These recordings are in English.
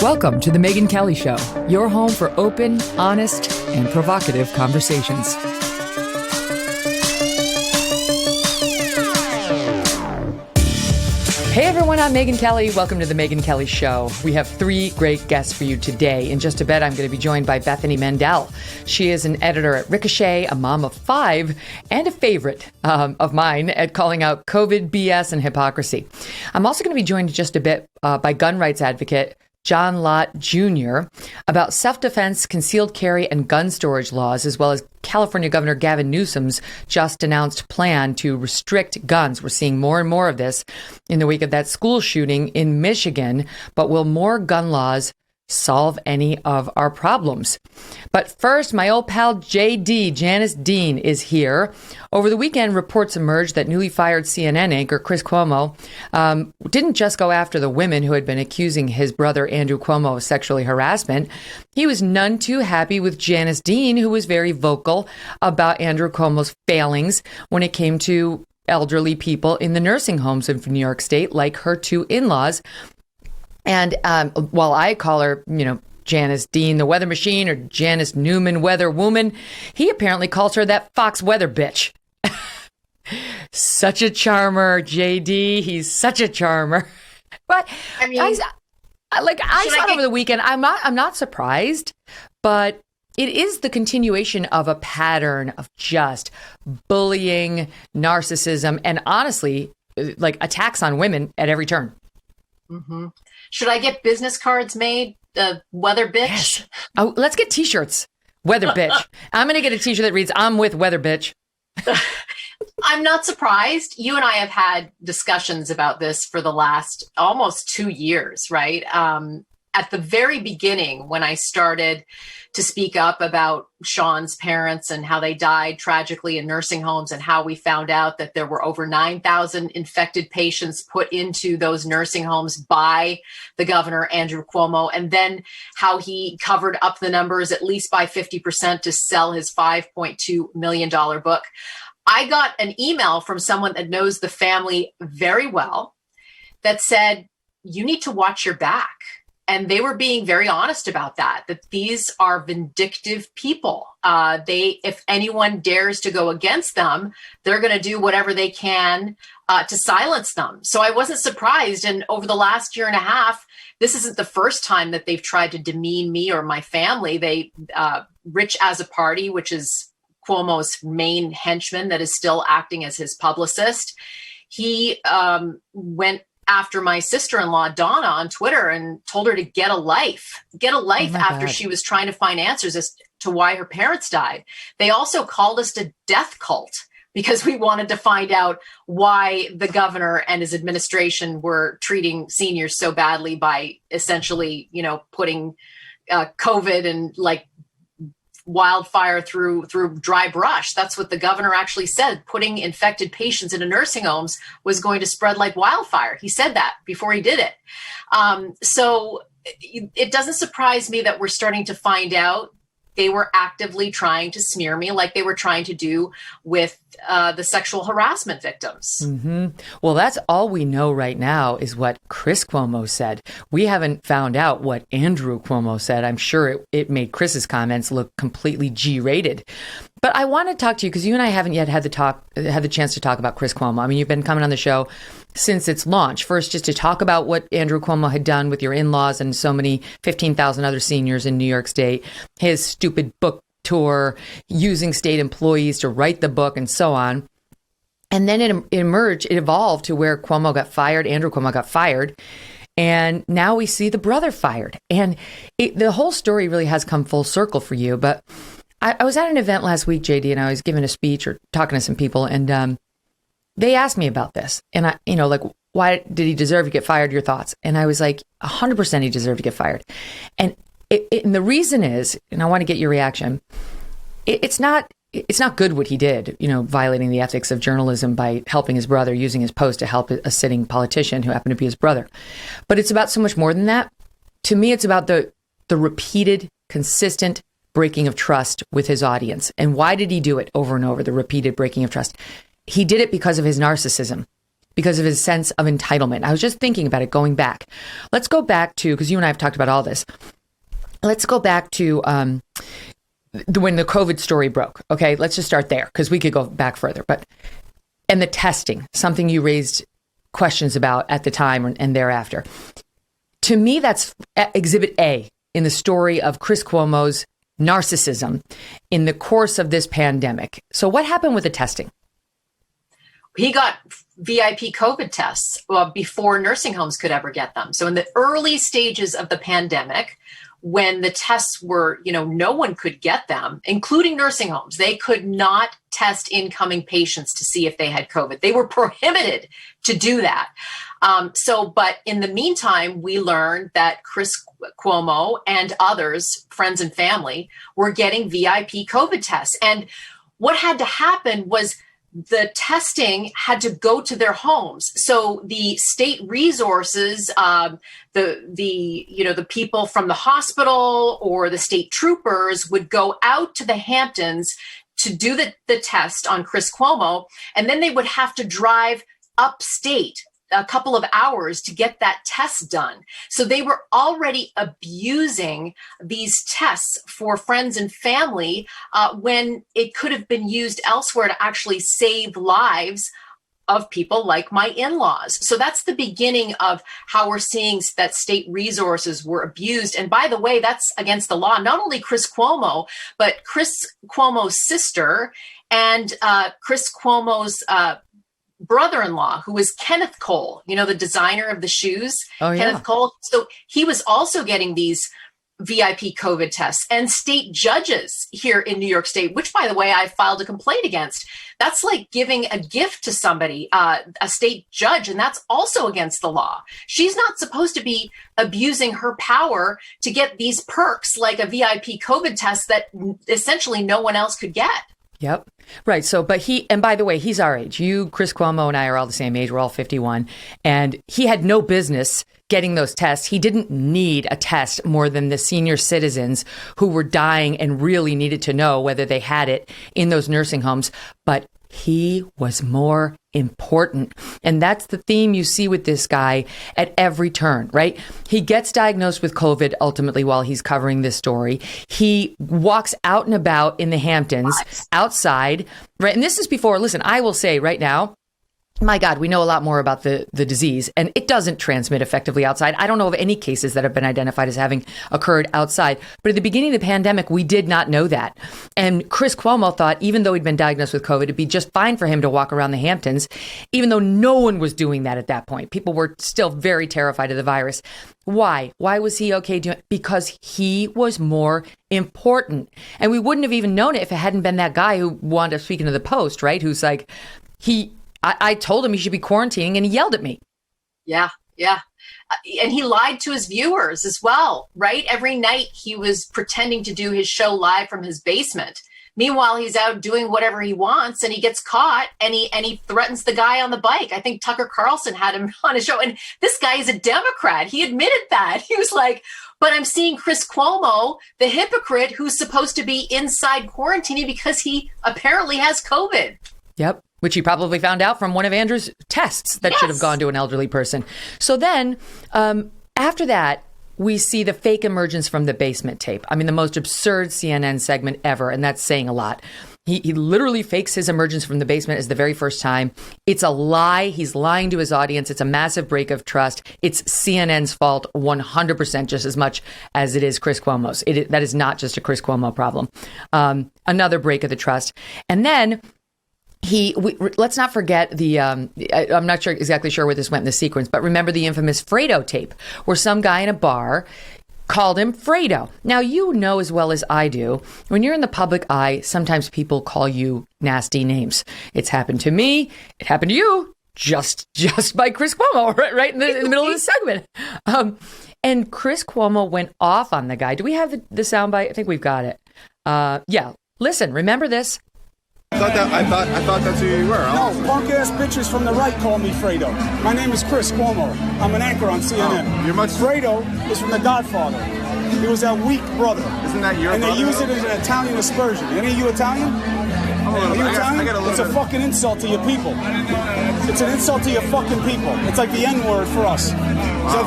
Welcome to the Megyn Kelly Show, your home for open, honest, and provocative conversations. Hey everyone, I'm Megyn Kelly. Welcome to the Megyn Kelly Show. We have three great guests for you today. In just a bit, I'm going to be joined by Bethany Mandel. She is an editor at Ricochet, a mom of five, and a favorite of mine at calling out COVID, BS, and hypocrisy. I'm also going to be joined in just a bit by gun rights advocate John Lott Jr. about self-defense, concealed carry, and gun storage laws, as well as California Governor Gavin Newsom's just announced plan to restrict guns. We're seeing more and more of this in the wake of that school shooting in Michigan. But will more gun laws solve any of our problems? But first, my old pal JD, Janice Dean, is here. Over the weekend, reports emerged that newly fired CNN anchor Chris Cuomo didn't just go after the women who had been accusing his brother Andrew Cuomo of sexually harassment. He was none too happy with Janice Dean, who was very vocal about Andrew Cuomo's failings when it came to elderly people in the nursing homes of New York State, like her two in-laws. And while I call her, Janice Dean, the weather machine, or Janice Newman, weather woman, he apparently calls her that Fox weather bitch. Such a charmer, JD. He's such a charmer. But I saw it over the weekend. I'm not surprised, but it is the continuation of a pattern of just bullying, narcissism, and honestly, like attacks on women at every turn. Mm-hmm. Should I get business cards made? Weather bitch? Yes. Oh, let's get t-shirts. Weather bitch. I'm going to get a t-shirt that reads, I'm with weather bitch. I'm not surprised. You and I have had discussions about this for the last almost 2 years, right? At the very beginning, when I started to speak up about Sean's parents and how they died tragically in nursing homes, and how we found out that there were over 9,000 infected patients put into those nursing homes by the governor, Andrew Cuomo, and then how he covered up the numbers at least by 50% to sell his $5.2 million book. I got an email from someone that knows the family very well that said, you need to watch your back. And they were being very honest about that these are vindictive people. If anyone dares to go against them, they're going to do whatever they can to silence them. So I wasn't surprised. And over the last year and a half, this isn't the first time that they've tried to demean me or my family. Rich as a Party, which is Cuomo's main henchman that is still acting as his publicist, he went after my sister-in-law, Donna, on Twitter and told her to get a life after she was trying to find answers as to why her parents died. They also called us a death cult because we wanted to find out why the governor and his administration were treating seniors so badly by essentially, putting COVID and like wildfire through dry brush. That's what the governor actually said. Putting infected patients into nursing homes was going to spread like wildfire. He said that before he did it. So it doesn't surprise me that we're starting to find out they were actively trying to smear me like they were trying to do with the sexual harassment victims. Mm-hmm. Well, that's all we know right now is what Chris Cuomo said. We haven't found out what Andrew Cuomo said. I'm sure it made Chris's comments look completely G-rated. But I want to talk to you because you and I haven't yet had the chance to talk about Chris Cuomo. I mean, you've been coming on the show since its launch. First, just to talk about what Andrew Cuomo had done with your in-laws and so many 15,000 other seniors in New York State, his stupid book tour, using state employees to write the book and so on. And then it evolved to where Cuomo got fired, Andrew Cuomo got fired. And now we see the brother fired. And the whole story really has come full circle for you. But I was at an event last week, JD, and I was giving a speech or talking to some people, and they asked me about this. And I, why did he deserve to get fired? Your thoughts? And I was like, 100% he deserved to get fired. And the reason is, and I want to get your reaction, it's not good what he did, violating the ethics of journalism by helping his brother, using his post to help a sitting politician who happened to be his brother. But it's about so much more than that. To me, it's about the repeated, consistent breaking of trust with his audience. And why did he do it over and over, the repeated breaking of trust? He did it because of his narcissism. because of his sense of entitlement. I was just thinking about it going back. Let's go back to, because you and I have talked about all this. Let's go back to when the COVID story broke. Okay, let's just start there because we could go back further. And the testing, something you raised questions about at the time and thereafter. To me, that's exhibit A in the story of Chris Cuomo's narcissism in the course of this pandemic. So what happened with the testing? He got VIP COVID tests before nursing homes could ever get them. So in the early stages of the pandemic, when the tests were, no one could get them, including nursing homes. They could not test incoming patients to see if they had COVID. They were prohibited to do that. But in the meantime, we learned that Chris Cuomo and others, friends and family, were getting VIP COVID tests. And what had to happen was the testing had to go to their homes. So the state resources, the people from the hospital or the state troopers would go out to the Hamptons to do the test on Chris Cuomo. And then they would have to drive upstate a couple of hours to get that test done. So they were already abusing these tests for friends and family when it could have been used elsewhere to actually save lives of people like my in-laws. So that's the beginning of how we're seeing that state resources were abused. And by the way, that's against the law. Not only Chris Cuomo, but Chris Cuomo's sister and Chris Cuomo's brother-in-law, who was Kenneth Cole, the designer of the shoes, Kenneth Cole. So he was also getting these VIP COVID tests, and state judges here in New York State, which, by the way, I filed a complaint against. That's like giving a gift to somebody, a state judge, and that's also against the law. She's not supposed to be abusing her power to get these perks like a VIP COVID test that essentially no one else could get. Yep. Right. So, and by the way, he's our age. You, Chris Cuomo, and I are all the same age. We're all 51. And he had no business getting those tests. He didn't need a test more than the senior citizens who were dying and really needed to know whether they had it in those nursing homes. But he was more important. And that's the theme you see with this guy at every turn, right? He gets diagnosed with COVID ultimately while he's covering this story. He walks out and about in the Hamptons outside, right? And this is before, listen, I will say right now, my God, we know a lot more about the disease, and it doesn't transmit effectively outside. I don't know of any cases that have been identified as having occurred outside. But at the beginning of the pandemic, we did not know that. And Chris Cuomo thought, even though he'd been diagnosed with COVID, it'd be just fine for him to walk around the Hamptons, even though no one was doing that at that point. People were still very terrified of the virus. Why? Why was he okay doing it? Because he was more important. And we wouldn't have even known it if it hadn't been that guy who wound up speaking to the Post, right? Who's like, I told him he should be quarantining and he yelled at me. Yeah. And he lied to his viewers as well, right? Every night he was pretending to do his show live from his basement. Meanwhile, he's out doing whatever he wants and he gets caught and he threatens the guy on the bike. I think Tucker Carlson had him on his show. And this guy is a Democrat. He admitted that. He was like, but I'm seeing Chris Cuomo, the hypocrite who's supposed to be inside quarantining because he apparently has COVID. Yep. Which he probably found out from one of Andrew's tests that should have gone to an elderly person. So then after that, we see the fake emergence from the basement tape. I mean, the most absurd CNN segment ever. And that's saying a lot. He literally fakes his emergence from the basement as the very first time. It's a lie. He's lying to his audience. It's a massive break of trust. It's CNN's fault 100%, just as much as it is Chris Cuomo's. That is not just a Chris Cuomo problem. Another break of the trust. And then let's not forget I'm not exactly sure where this went in the sequence, but remember the infamous Fredo tape where some guy in a bar called him Fredo. Now, you know as well as I do, when you're in the public eye, sometimes people call you nasty names. It's happened to me. It happened to you just by Chris Cuomo, right in the middle of the segment. And Chris Cuomo went off on the guy. Do we have the soundbite? I think we've got it. Yeah. Listen, remember this. I thought that's who you were. No, punk-ass bitches from the right call me Fredo. My name is Chris Cuomo. I'm an anchor on CNN. Fredo is from The Godfather. He was that weak brother. Isn't that your brother? And they use it as an Italian aspersion. Any of you Italian? Are you Italian? It's a fucking insult to your people. It's an insult to your fucking people. It's like the N-word for us.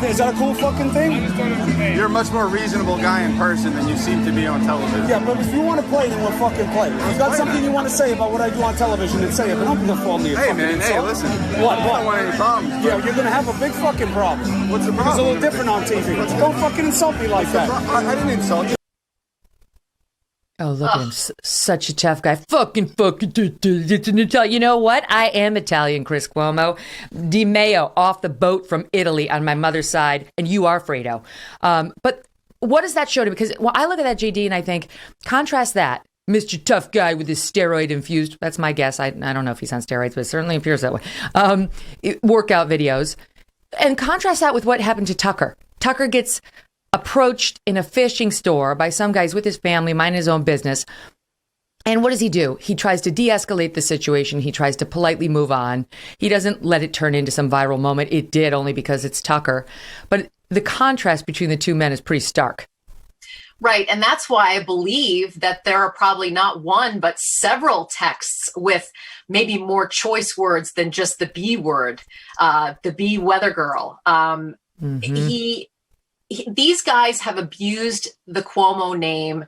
Is that a cool fucking thing? You're a much more reasonable guy in person than you seem to be on television. Yeah, but if you want to play, then we'll fucking play. If you got something you want to say about what I do on television, then say it. But don't call me a fucking insult. Hey, listen. What? I don't want any problems. Yeah, you're going to have a big fucking problem. What's the problem? It's a little different on TV. Don't fucking insult me like that. I didn't insult you. Oh, look at him. Such a tough guy. Fucking. It's an Italian. You know what? I am Italian, Chris Cuomo. Di Maio, off the boat from Italy on my mother's side. And you are Fredo. But what does that show to me? Because I look at that, JD, and I think, contrast that. Mr. Tough Guy with his steroid-infused, that's my guess. I don't know if he's on steroids, but it certainly appears that way. Workout videos. And contrast that with what happened to Tucker. Tucker gets approached in a fishing store by some guys with his family, minding his own business. And what does he do? He tries to de-escalate the situation. He tries to politely move on. He doesn't let it turn into some viral moment. It did, only because it's Tucker. But the contrast between the two men is pretty stark. Right. And that's why I believe that there are probably not one, but several texts with maybe more choice words than just the B word, the B weather girl. These guys have abused the Cuomo name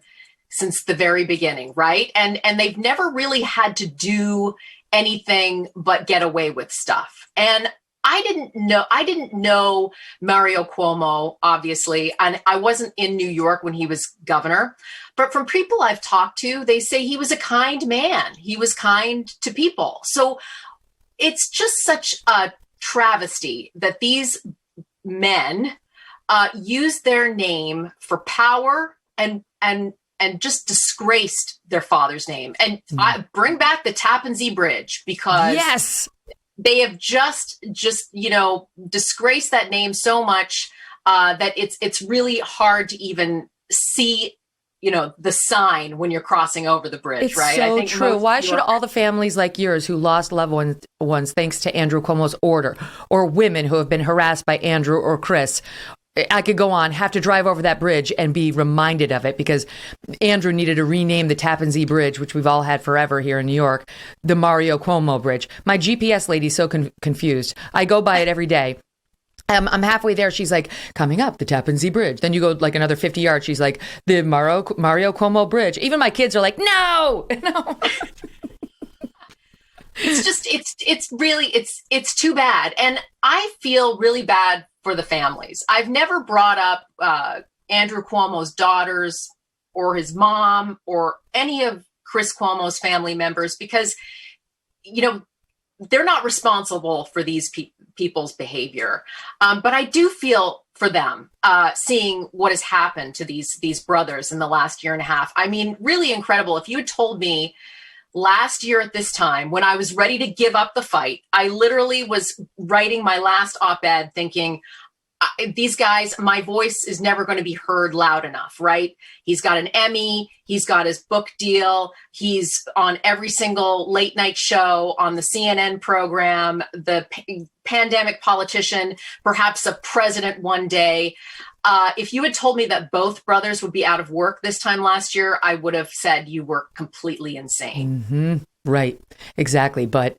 since the very beginning, right? And they've never really had to do anything but get away with stuff. And I didn't know Mario Cuomo, obviously, and I wasn't in New York when he was governor. But from people I've talked to, they say he was a kind man. He was kind to people. So it's just such a travesty that these men used their name for power and just disgraced their father's name. And I bring back the Tappan Zee Bridge, because they have just disgraced that name so much that it's really hard to even see the sign when you're crossing over the bridge. It's right? So true. Why should all the families like yours who lost loved ones thanks to Andrew Cuomo's order, or women who have been harassed by Andrew or Chris, I could go on, have to drive over that bridge and be reminded of it, because Andrew needed to rename the Tappan Zee Bridge, which we've all had forever here in New York, the Mario Cuomo Bridge. My GPS lady's so confused. I go by it every day. I'm halfway there. She's like, coming up, the Tappan Zee Bridge. Then you go like another 50 yards. She's like, the Mario Cuomo Bridge. Even my kids are like, no. It's too bad. And I feel really bad for the families. I've never brought up Andrew Cuomo's daughters or his mom or any of Chris Cuomo's family members, because, they're not responsible for these people's behavior. But I do feel for them, seeing what has happened to these brothers in the last year and a half. I mean, really incredible. If you had told me last year at this time, when I was ready to give up the fight, I literally was writing my last op-ed thinking, these guys, my voice is never going to be heard loud enough, right? He's got an Emmy. He's got his book deal. He's on every single late night show on the CNN program, the pandemic politician, perhaps a president one day. If you had told me that both brothers would be out of work this time last year, I would have said you were completely insane. Mm-hmm. Right. Exactly. But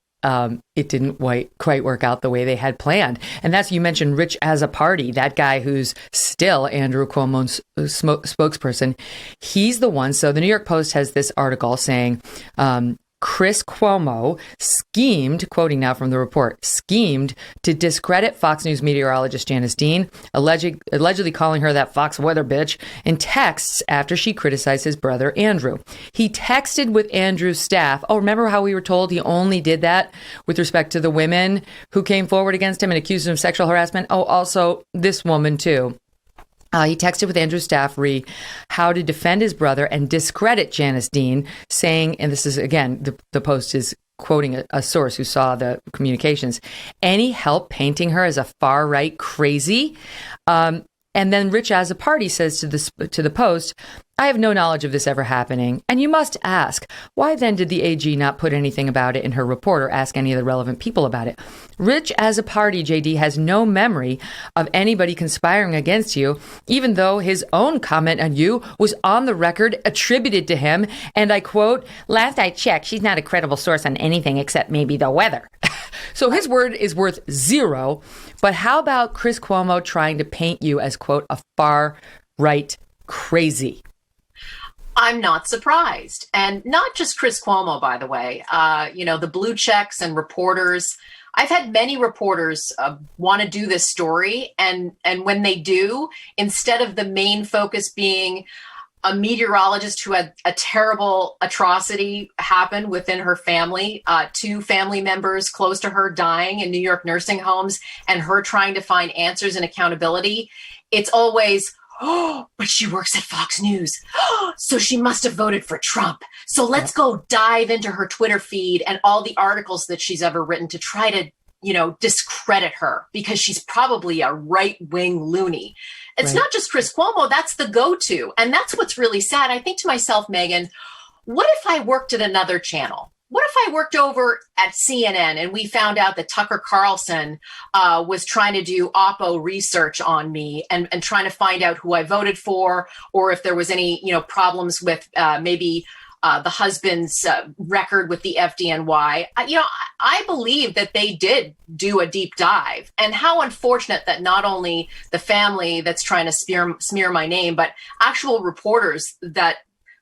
it didn't quite work out the way they had planned. And that's, you mentioned Rich as a party, that guy who's still Andrew Cuomo's spokesperson. He's the one. So the New York Post has this article saying, Chris Cuomo schemed, quoting now from the report, schemed to discredit Fox News meteorologist Janice Dean, allegedly calling her that Fox weather bitch, in texts after she criticized his brother Andrew. He texted with Andrew's staff. Oh, remember how we were told he only did that with respect to the women who came forward against him and accused him of sexual harassment? Oh, also this woman too. He texted with Andrew's staff, how to defend his brother and discredit Janice Dean, saying, and this is, again, the Post is quoting a source who saw the communications, any help painting her as a far-right crazy? And then Rich as a party says to the Post, I have no knowledge of this ever happening. And you must ask, why then did the AG not put anything about it in her report or ask any of the relevant people about it? Rich as a party, JD, has no memory of anybody conspiring against you, even though his own comment on you was on the record attributed to him. And I quote, last I checked, she's not a credible source on anything except maybe the weather. So his word is worth zero. But how about Chris Cuomo trying to paint you as, quote, a far right crazy? I'm not surprised. And not just Chris Cuomo, by the way. The blue checks and reporters. I've had many reporters want to do this story. And when they do, instead of the main focus being a meteorologist who had a terrible atrocity happen within her family, 2 family members close to her dying in New York nursing homes, and her trying to find answers and accountability, it's always, oh, but she works at Fox News. Oh, so she must have voted for Trump. So let's go dive into her Twitter feed and all the articles that she's ever written to try to, discredit her because she's probably a right-wing loony. It's not just Chris Cuomo. That's the go-to. And that's what's really sad. I think to myself, Megyn, what if I worked at another channel? What if I worked over at CNN and we found out that Tucker Carlson was trying to do Oppo research on me and trying to find out who I voted for, or if there was any, problems with maybe the husband's record with the FDNY. I believe that they did do a deep dive, and how unfortunate that not only the family that's trying to smear my name, but actual reporters that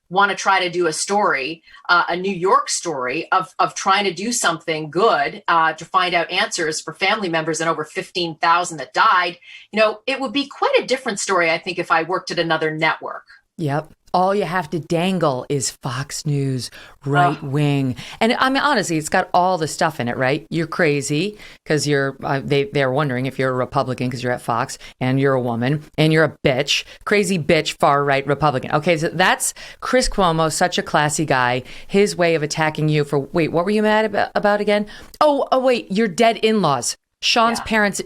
want to try to do a story, a New York story of trying to do something good to find out answers for family members and over 15,000 that died. It would be quite a different story, I think, if I worked at another network. Yep. All you have to dangle is Fox News, right wing. And I mean, honestly, it's got all the stuff in it, right? You're crazy because they're wondering if you're a Republican because you're at Fox, and you're a woman, and you're a bitch, crazy bitch, far right Republican. Okay, so that's Chris Cuomo, such a classy guy. His way of attacking you for, wait, what were you mad about again? Oh, wait, your dead in-laws. Sean's parents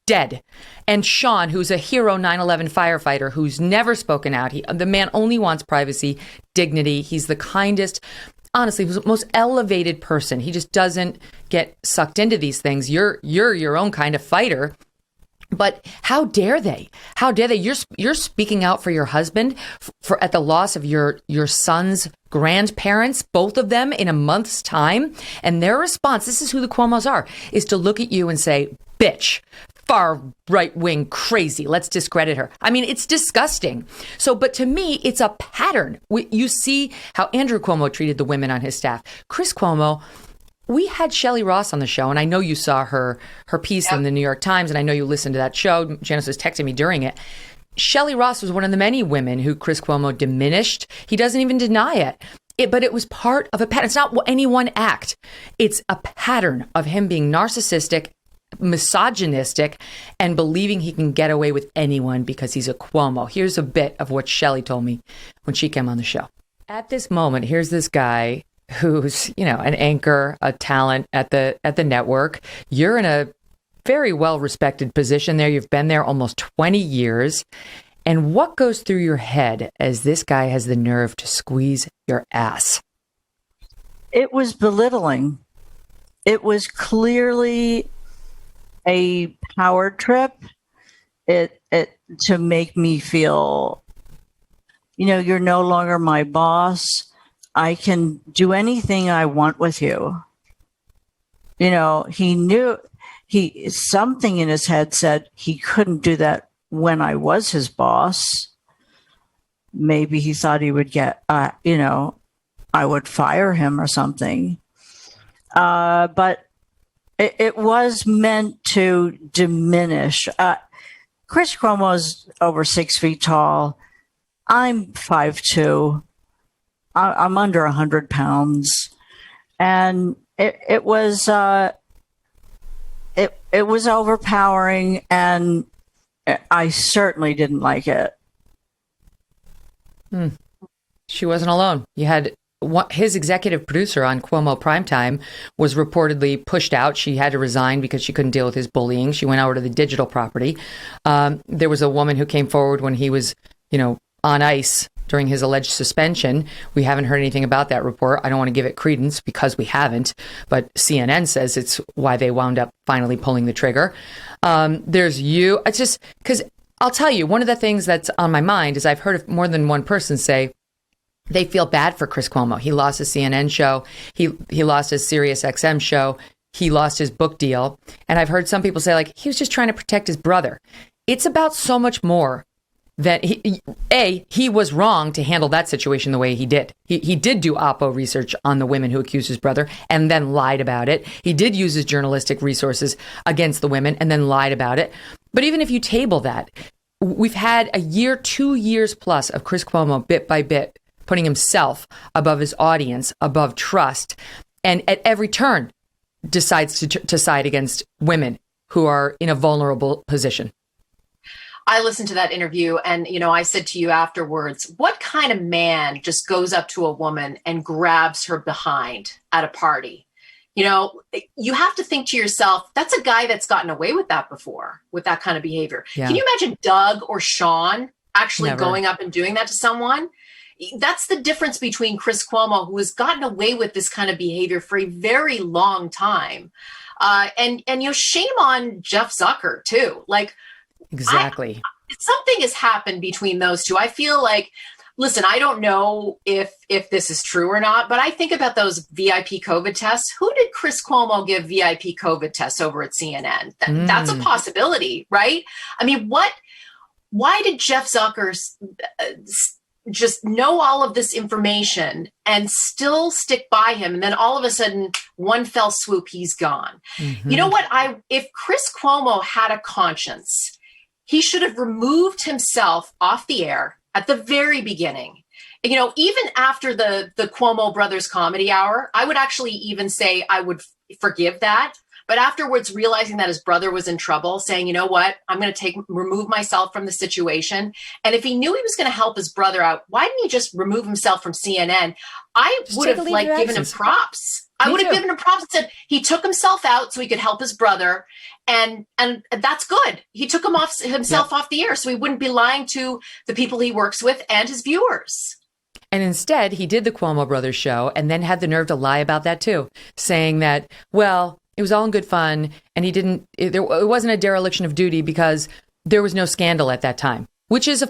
dead. And Sean, who's a hero 9/11 firefighter who's never spoken out. The man only wants privacy, dignity. He's the kindest, honestly, he's the most elevated person. He just doesn't get sucked into these things. You're your own kind of fighter. But how dare they? How dare they? You're speaking out for your husband for at the loss of your son's grandparents, both of them in a month's time. And their response, this is who the Cuomos are, is to look at you and say, bitch, far right wing crazy. Let's discredit her. I mean, it's disgusting. So, but to me, it's a pattern. You see how Andrew Cuomo treated the women on his staff. Chris Cuomo, we had Shelly Ross on the show, and I know you saw her piece in the New York Times, and I know you listened to that show. Janice was texting me during it. Shelly Ross was one of the many women who Chris Cuomo diminished. He doesn't even deny it. But it was part of a pattern. It's not any one act. It's a pattern of him being narcissistic, misogynistic, and believing he can get away with anyone because he's a Cuomo. Here's a bit of what Shelly told me when she came on the show. At this moment, here's this guy who's, an anchor, a talent at the network. You're in a very well-respected position there. You've been there almost 20 years. And what goes through your head as this guy has the nerve to squeeze your ass? It was belittling. It was clearly a power trip. It to make me feel, you're no longer my boss. I can do anything I want with you. He knew something in his head said he couldn't do that when I was his boss. Maybe he thought he would get, I would fire him or something. But it was meant to diminish. Chris Cuomo's over 6 feet tall. I'm 5'2". I'm under 100 pounds. And it was overpowering, and I certainly didn't like it. She wasn't alone. You had his executive producer on Cuomo Primetime was reportedly pushed out. She had to resign because she couldn't deal with his bullying. She went over to the digital property. There was a woman who came forward when he was, on ice during his alleged suspension. We haven't heard anything about that report. I don't want to give it credence because we haven't, but CNN says it's why they wound up finally pulling the trigger. There's you. It's just because I'll tell you, one of the things that's on my mind is I've heard of more than one person say they feel bad for Chris Cuomo. He lost his CNN show. He lost his Sirius XM show. He lost his book deal. And I've heard some people say, like, he was just trying to protect his brother. It's about so much more that he was wrong to handle that situation the way he did. He did do Oppo research on the women who accused his brother and then lied about it. He did use his journalistic resources against the women and then lied about it. But even if you table that, we've had a year, 2 years plus of Chris Cuomo bit by bit putting himself above his audience, above trust, and at every turn decides to side against women who are in a vulnerable position. I listened to that interview and, I said to you afterwards, what kind of man just goes up to a woman and grabs her behind at a party? You have to think to yourself, that's a guy that's gotten away with that before, with that kind of behavior. Yeah. Can you imagine Doug or Sean actually going up and doing that to someone? That's the difference between Chris Cuomo, who has gotten away with this kind of behavior for a very long time. And shame on Jeff Zucker, too. Like, exactly. Something has happened between those two. I feel like, listen, I don't know if this is true or not, but I think about those VIP COVID tests. Who did Chris Cuomo give VIP COVID tests over at CNN? That's a possibility, right? I mean, why did Jeff Zucker just know all of this information and still stick by him? And then all of a sudden, one fell swoop, he's gone. Mm-hmm. You know what? If Chris Cuomo had a conscience, he should have removed himself off the air at the very beginning. Even after the Cuomo Brothers Comedy Hour, I would actually even say I would forgive that. But afterwards, realizing that his brother was in trouble, saying, you know what, I'm going to remove myself from the situation. And if he knew he was going to help his brother out, why didn't he just remove himself from CNN? I would have given him props. I would have given him props and said he took himself out so he could help his brother. And that's good. He took himself off the air so he wouldn't be lying to the people he works with and his viewers. And instead, he did the Cuomo Brothers show and then had the nerve to lie about that, too, saying that, well, it was all in good fun, and it wasn't a dereliction of duty because there was no scandal at that time, which is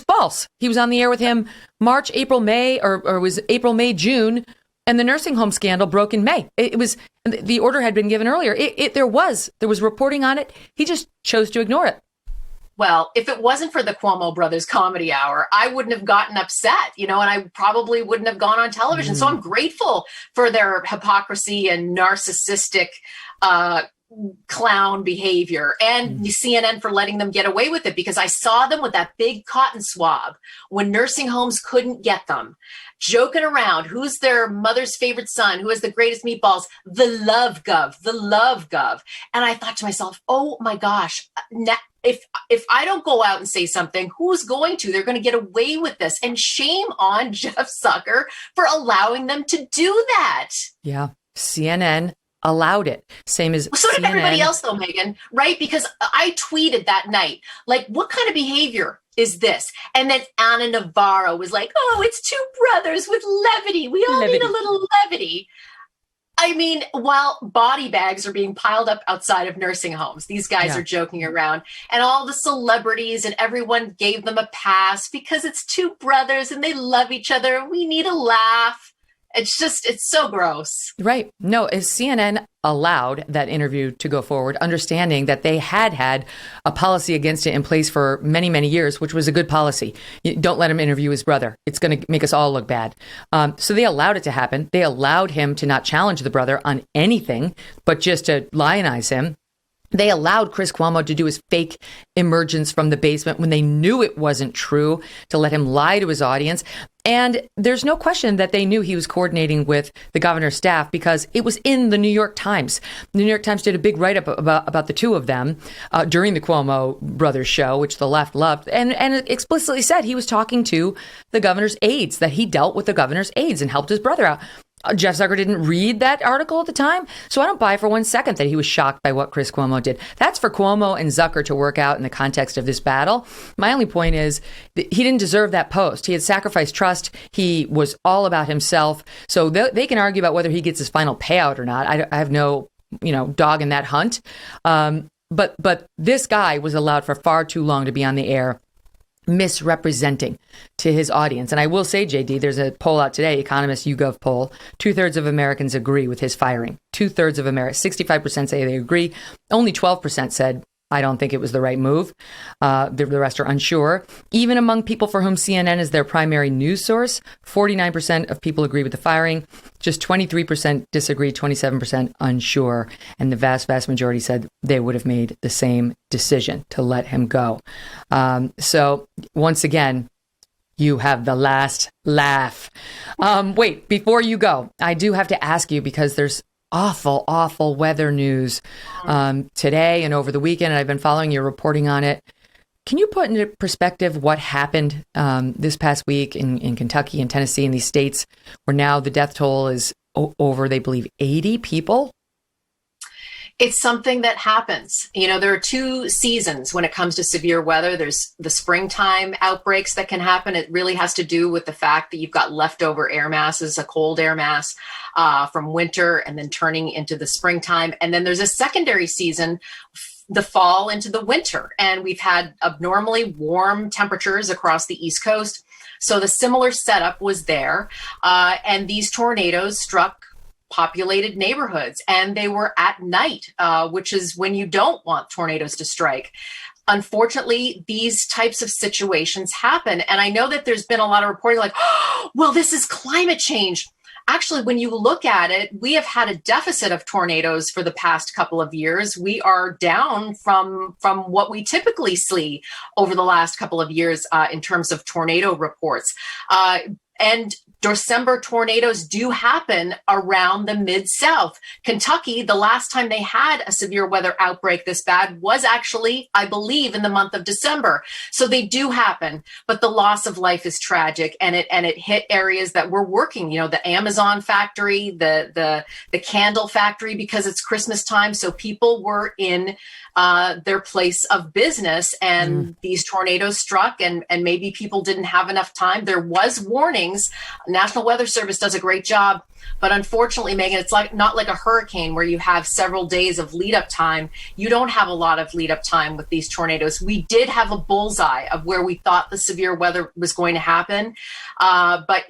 false. He was on the air with him March, April, May, or was April, May, June, and the nursing home scandal broke in May. The order had been given earlier. There was reporting on it. He just chose to ignore it. Well, if it wasn't for the Cuomo Brothers Comedy Hour, I wouldn't have gotten upset, and I probably wouldn't have gone on television. So I'm grateful for their hypocrisy and narcissistic clown behavior and CNN for letting them get away with it, because I saw them with that big cotton swab when nursing homes couldn't get them, joking around. Who's their mother's favorite son? Who has the greatest meatballs? The love gov. And I thought to myself, oh my gosh, if I don't go out and say something, who's going to? They're going to get away with this. And shame on Jeff Zucker for allowing them to do that. Yeah. CNN allowed it. Same as so did CNN. Everybody else, though, Megyn, right? Because I tweeted that night, like, what kind of behavior is this? And then Anna Navarro was like, oh, it's two brothers with levity. We all need a little levity. I mean, while body bags are being piled up outside of nursing homes, these guys are joking around, and all the celebrities and everyone gave them a pass because it's two brothers and they love each other. We need a laugh. It's so gross. Right. No, CNN allowed that interview to go forward, understanding that they had a policy against it in place for many, many years, which was a good policy. Don't let him interview his brother. It's going to make us all look bad. So they allowed it to happen. They allowed him to not challenge the brother on anything, but just to lionize him. They allowed Chris Cuomo to do his fake emergence from the basement when they knew it wasn't true, to let him lie to his audience. And there's no question that they knew he was coordinating with the governor's staff, because it was in the New York Times. The New York Times did a big write-up about the two of them during the Cuomo brothers show, which the left loved, and it explicitly said he was talking to the governor's aides, that he dealt with the governor's aides and helped his brother out. Jeff Zucker didn't read that article at the time, so I don't buy for 1 second that he was shocked by what Chris Cuomo did. That's for Cuomo and Zucker to work out in the context of this battle. My only point is that he didn't deserve that post. He had sacrificed trust. He was all about himself. So they can argue about whether he gets his final payout or not. I have no, dog in that hunt. But this guy was allowed for far too long to be on the air, misrepresenting to his audience. And I will say, JD, there's a poll out today, Economist YouGov poll. 2/3 of Americans agree with his firing. 2/3 of Americans, 65% say they agree. Only 12% said, I don't think it was the right move. The rest are unsure. Even among people for whom CNN is their primary news source, 49% of people agree with the firing. Just 23% disagree, 27% unsure. And the vast, vast majority said they would have made the same decision to let him go. So once again, you have the last laugh. Wait, before you go, I do have to ask you, because there's awful weather news today and over the weekend, and I've been following your reporting on it. Can you put into perspective what happened this past week in Kentucky and Tennessee and these states where now the death toll is over, they believe, 80 people? It's something that happens. There are two seasons when it comes to severe weather. There's the springtime outbreaks that can happen. It really has to do with the fact that you've got leftover air masses, a cold air mass from winter, and then turning into the springtime. And then there's a secondary season, the fall into the winter. And we've had abnormally warm temperatures across the East Coast. So the similar setup was there. And these tornadoes struck populated neighborhoods, and they were at night, which is when you don't want tornadoes to strike. Unfortunately, these types of situations happen. And I know that there's been a lot of reporting like, oh, well, this is climate change. Actually, when you look at it, we have had a deficit of tornadoes for the past couple of years. We are down from what we typically see over the last couple of years in terms of tornado reports. And December tornadoes do happen around the Mid-South. Kentucky, the last time they had a severe weather outbreak this bad was actually, I believe, in the month of December. So they do happen, but the loss of life is tragic, and it hit areas that were working. The Amazon factory, the candle factory, because it's Christmas time, so people were in their place of business, and these tornadoes struck, and maybe people didn't have enough time. There was warnings. National Weather Service does a great job, but unfortunately, Megyn, it's not like a hurricane where you have several days of lead up time. You don't have a lot of lead up time with these tornadoes. We did have a bullseye of where we thought the severe weather was going to happen. But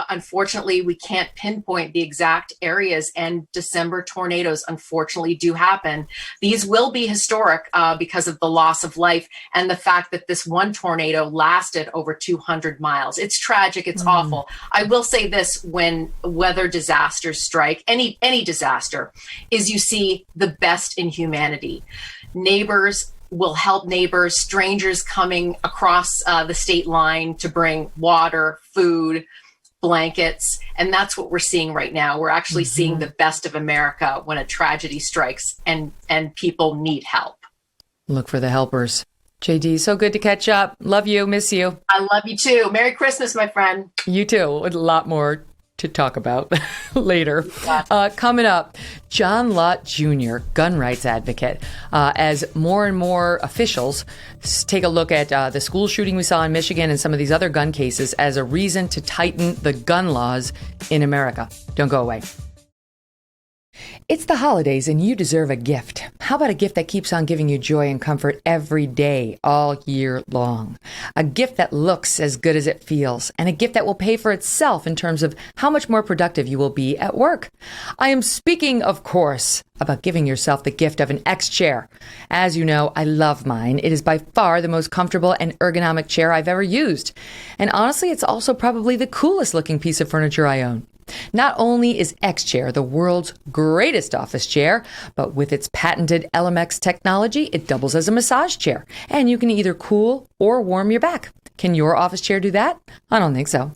unfortunately, we can't pinpoint the exact areas, and December tornadoes, unfortunately, do happen. These will be historic because of the loss of life and the fact that this one tornado lasted over 200 miles. It's tragic. It's awful. I will say this: when weather disasters strike, any disaster, is you see the best in humanity. Neighbors will help neighbors, strangers coming across the state line to bring water, food, blankets. And that's what we're seeing right now. We're actually seeing the best of America when a tragedy strikes and people need help. Look for the helpers. JD, so good to catch up. Love you. Miss you. I love you too. Merry Christmas, my friend. You too. A lot more to talk about later. Coming up, John Lott Jr., gun rights advocate, as more and more officials take a look at the school shooting we saw in Michigan and some of these other gun cases as a reason to tighten the gun laws in America. Don't go away. It's the holidays and you deserve a gift. How about a gift that keeps on giving you joy and comfort every day, all year long? A gift that looks as good as it feels, and a gift that will pay for itself in terms of how much more productive you will be at work. I am speaking, of course, about giving yourself the gift of an X chair. As you know, I love mine. It is by far the most comfortable and ergonomic chair I've ever used. And honestly, it's also probably the coolest looking piece of furniture I own. Not only is X-Chair the world's greatest office chair, but with its patented LMX technology, it doubles as a massage chair, and you can either cool or warm your back. Can your office chair do that? I don't think so.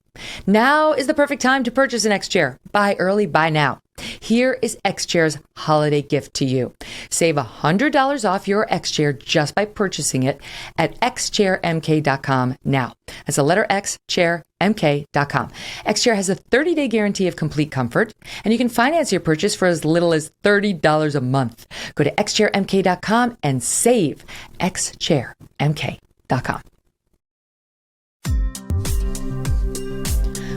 Now is the perfect time to purchase an X-Chair. Buy early, buy now. Here is X-Chair's holiday gift to you. Save $100 off your X-Chair just by purchasing it at xchairmk.com now. That's the letter X, chairmk.com. X-Chair has a 30-day guarantee of complete comfort, and you can finance your purchase for as little as $30 a month. Go to xchairmk.com and save. xchairmk.com.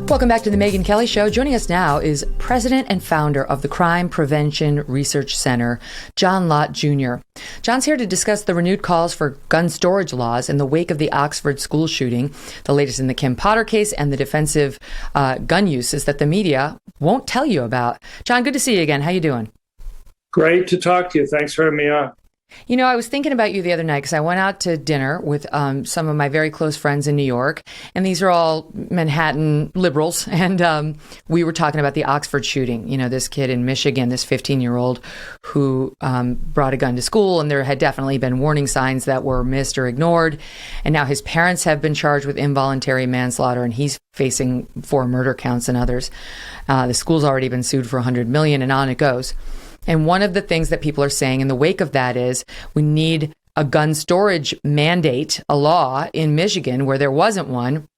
Welcome back to the Megyn Kelly Show. Joining us now is president and founder of the Crime Prevention Research Center, John Lott Jr. John's here to discuss the renewed calls for gun storage laws in the wake of the Oxford school shooting, the latest in the Kim Potter case, and the defensive gun uses that the media won't tell you about. John, good to see you again. How you doing? Great to talk to you. Thanks for having me on. You know, I was thinking about you the other night because I went out to dinner with some of my very close friends in New York, and these are all Manhattan liberals, and we were talking about the Oxford shooting. You know, this kid in Michigan, this 15-year-old who brought a gun to school, and there had definitely been warning signs that were missed or ignored, and now his parents have been charged with involuntary manslaughter, and he's facing 4 murder counts and others. The school's already been sued for $100 million, and on it goes. And one of the things that people are saying in the wake of that is we need a gun storage mandate, a law in Michigan where there wasn't one.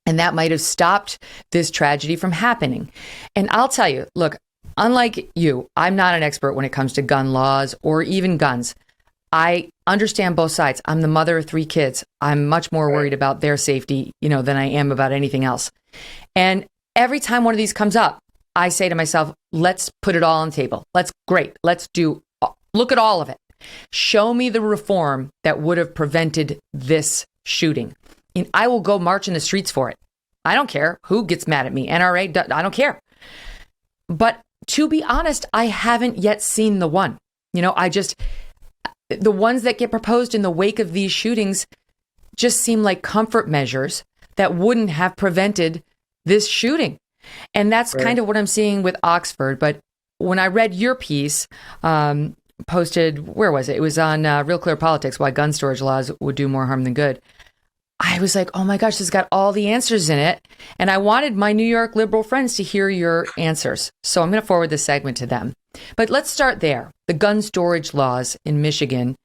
And that might have stopped this tragedy from happening. And I'll tell you, look, unlike you, I'm not an expert when it comes to gun laws or even guns. I understand both sides. I'm the mother of 3 kids. I'm much more worried about their safety, than I am about anything else. And every time one of these comes up, I say to myself, let's put it all on the table. Let's look at all of it. Show me the reform that would have prevented this shooting. And I will go march in the streets for it. I don't care who gets mad at me. NRA, I don't care. But to be honest, I haven't yet seen the one. The ones that get proposed in the wake of these shootings just seem like comfort measures that wouldn't have prevented this shooting. And that's kind of what I'm seeing with Oxford. But when I read your piece posted, where was it? It was on Real Clear Politics, Why Gun Storage Laws Would Do More Harm Than Good. I was like, oh my gosh, this has got all the answers in it. And I wanted my New York liberal friends to hear your answers. So I'm going to forward this segment to them. But let's start there. The gun storage laws in Michigan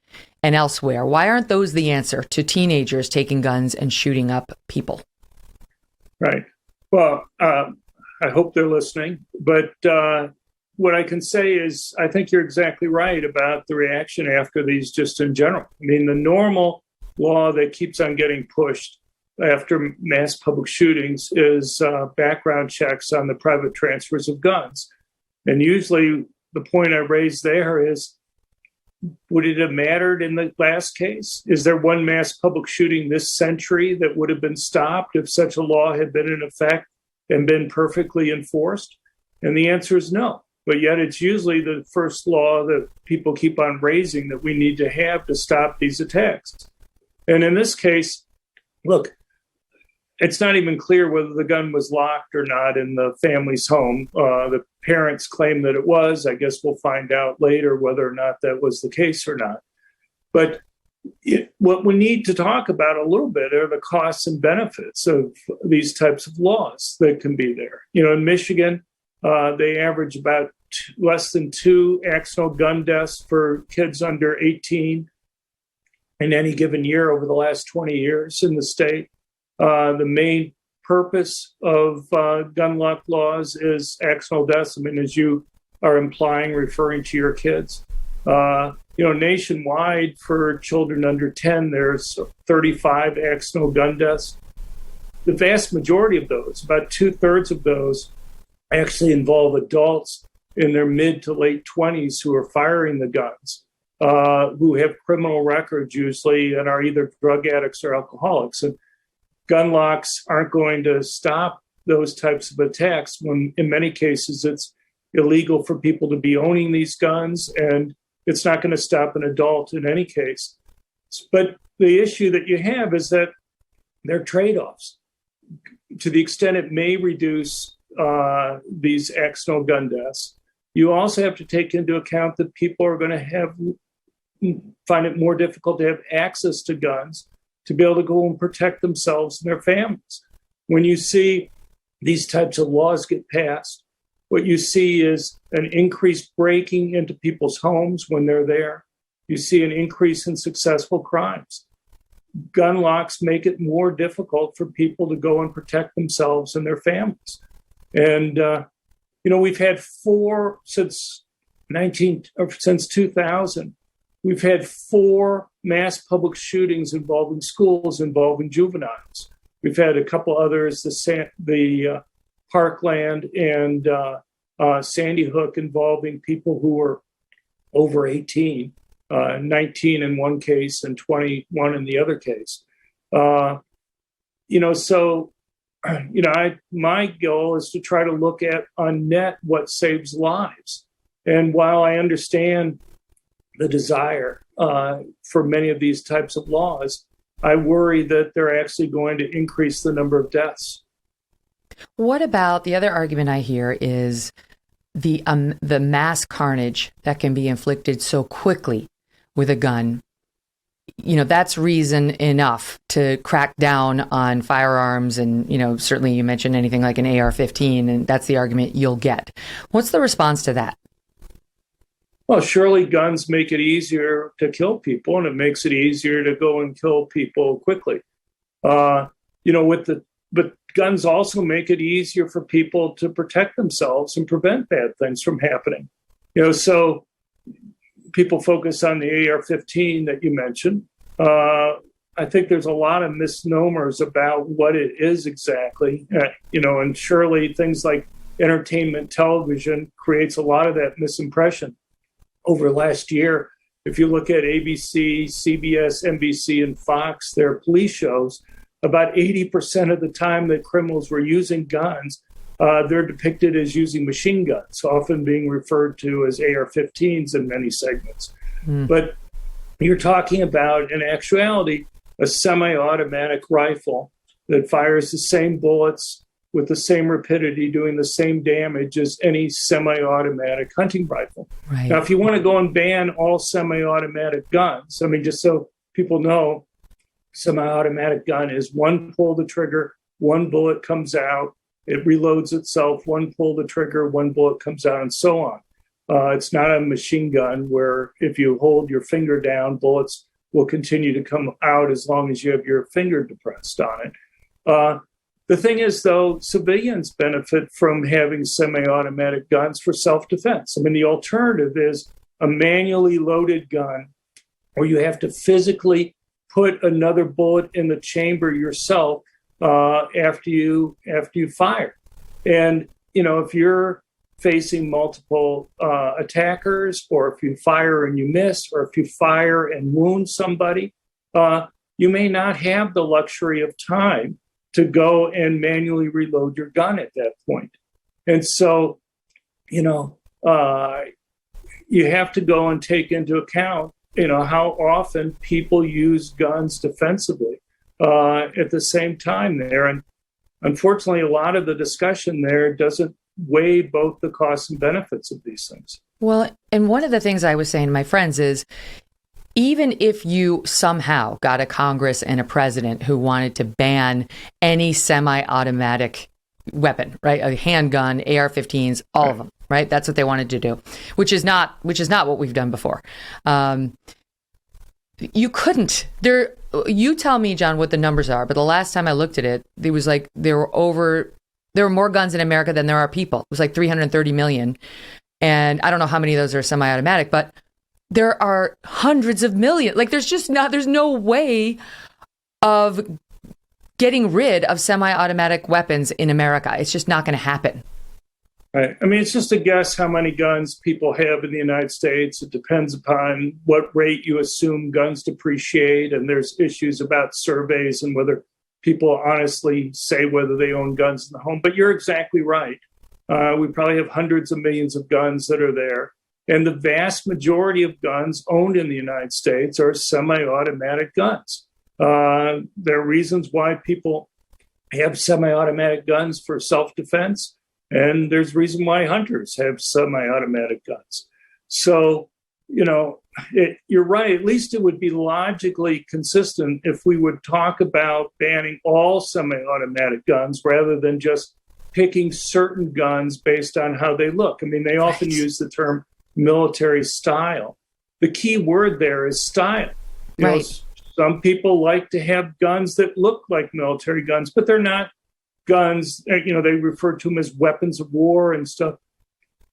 and elsewhere. Why aren't those the answer to teenagers taking guns and shooting up people? Right. Well, I hope they're listening. But what I can say is I think you're exactly right about the reaction after these just in general. I mean, the normal law that keeps on getting pushed after mass public shootings is background checks on the private transfers of guns. And usually the point I raised there is, would it have mattered in the last case? Is there one mass public shooting this century that would have been stopped if such a law had been in effect and been perfectly enforced? And the answer is no. But yet it's usually the first law that people keep on raising that we need to have to stop these attacks. And in this case, look, it's not even clear whether the gun was locked or not in the family's home. The parents claim that it was. I guess we'll find out later whether or not that was the case or not. But what we need to talk about a little bit are the costs and benefits of these types of laws that can be there. In Michigan, they average about less than 2 accidental gun deaths for kids under 18 in any given year over the last 20 years in the state. The main purpose of gun lock laws is accidental deaths. I mean, as you are implying, referring to your kids. Nationwide for children under 10, there's 35 accidental gun deaths. The vast majority of those, about 2/3 of those, actually involve adults in their mid to late 20s who are firing the guns, who have criminal records usually and are either drug addicts or alcoholics. And gun locks aren't going to stop those types of attacks when in many cases it's illegal for people to be owning these guns, and it's not going to stop an adult in any case. But the issue that you have is that there are trade-offs. To the extent it may reduce these accidental gun deaths, you also have to take into account that people are going to find it more difficult to have access to guns to be able to go and protect themselves and their families. When you see these types of laws get passed, what you see is an increased breaking into people's homes when they're there. You see an increase in successful crimes. Gun locks make it more difficult for people to go and protect themselves and their families. And, we've had since 2000, we've had 4 mass public shootings involving schools, involving juveniles. We've had a couple others, the Parkland and Sandy Hook, involving people who were over 18, 19 in one case and 21 in the other case. My goal is to try to look at on net what saves lives. And while I understand the desire for many of these types of laws, I worry that they're actually going to increase the number of deaths. What about the other argument I hear is the mass carnage that can be inflicted so quickly with a gun? That's reason enough to crack down on firearms. And, certainly you mentioned anything like an AR-15, and that's the argument you'll get. What's the response to that? Well, surely guns make it easier to kill people, and it makes it easier to go and kill people quickly. But guns also make it easier for people to protect themselves and prevent bad things from happening. So people focus on the AR-15 that you mentioned. I think there's a lot of misnomers about what it is exactly, and surely things like entertainment television creates a lot of that misimpression. Over last year, if you look at ABC, CBS, NBC, and Fox, their police shows, about 80% of the time that criminals were using guns, they're depicted as using machine guns, often being referred to as AR-15s in many segments. But you're talking about, in actuality, a semi-automatic rifle that fires the same bullets with the same rapidity, doing the same damage as any semi-automatic hunting rifle. Right. Now, if you want to go and ban all semi-automatic guns, just so people know, semi-automatic gun is one pull the trigger, one bullet comes out, it reloads itself, one pull the trigger, one bullet comes out, and so on. It's not a machine gun where if you hold your finger down, bullets will continue to come out as long as you have your finger depressed on it. The thing is, though, civilians benefit from having semi-automatic guns for self-defense. The alternative is a manually loaded gun where you have to physically put another bullet in the chamber yourself after you fire. And, if you're facing multiple attackers, or if you fire and you miss, or if you fire and wound somebody, you may not have the luxury of time to go and manually reload your gun at that point. And so, you have to go and take into account, how often people use guns defensively at the same time there. And unfortunately, a lot of the discussion there doesn't weigh both the costs and benefits of these things. Well, and one of the things I was saying to my friends is, even if you somehow got a Congress and a president who wanted to ban any semi-automatic weapon, right? A handgun, AR-15s, all of them, right? That's what they wanted to do, which is not what we've done before. You couldn't. You tell me, John, what the numbers are, but the last time I looked at it, there was like there were more guns in America than there are people. It was like 330 million. And I don't know how many of those are semi-automatic, but there are hundreds of millions. Like there's no way of getting rid of semi-automatic weapons in America. It's just not going to happen. Right. It's just a guess how many guns people have in the United States. It depends upon what rate you assume guns depreciate. And there's issues about surveys and whether people honestly say whether they own guns in the home. But you're exactly right. We probably have hundreds of millions of guns that are there. And the vast majority of guns owned in the United States are semi-automatic guns. There are reasons why people have semi-automatic guns for self-defense. And there's reason why hunters have semi-automatic guns. So, you're right. At least it would be logically consistent if we would talk about banning all semi-automatic guns rather than just picking certain guns based on how they look. I mean, they often use the term military style. The key word there is style. Some people like to have guns that look like military guns, but they're not guns. They refer to them as weapons of war and stuff.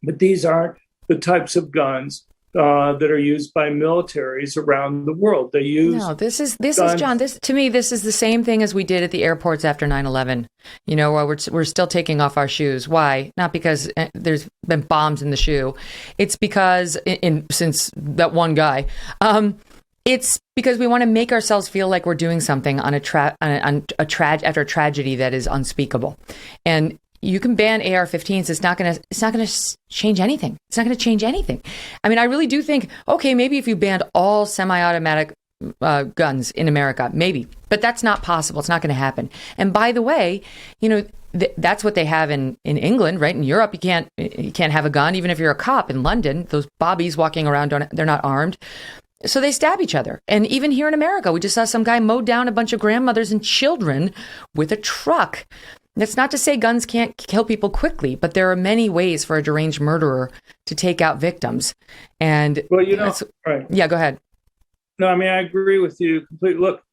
But these aren't the types of guns that are used by militaries around the world. They use this is John. This to me, this is the same thing as we did at the airports after 9/11. Where we're still taking off our shoes. Why? Not because there's been bombs in the shoe. It's because since that one guy. It's because we want to make ourselves feel like we're doing something on after a tragedy that is unspeakable. And you can ban AR-15s. It's not going to change anything. It's not going to change anything. I mean, I really do think, okay, maybe if you banned all semi-automatic guns in America, maybe, but that's not possible. It's not going to happen. And by the way, that's what they have in England, right? In Europe, you can't have a gun, even if you're a cop in London. Those bobbies walking around, they're not armed. So they stab each other. And even here in America, we just saw some guy mow down a bunch of grandmothers and children with a truck. That's not to say guns can't kill people quickly, but there are many ways for a deranged murderer to take out victims. And right. Yeah, go ahead. No, I mean, I agree with you completely. Look,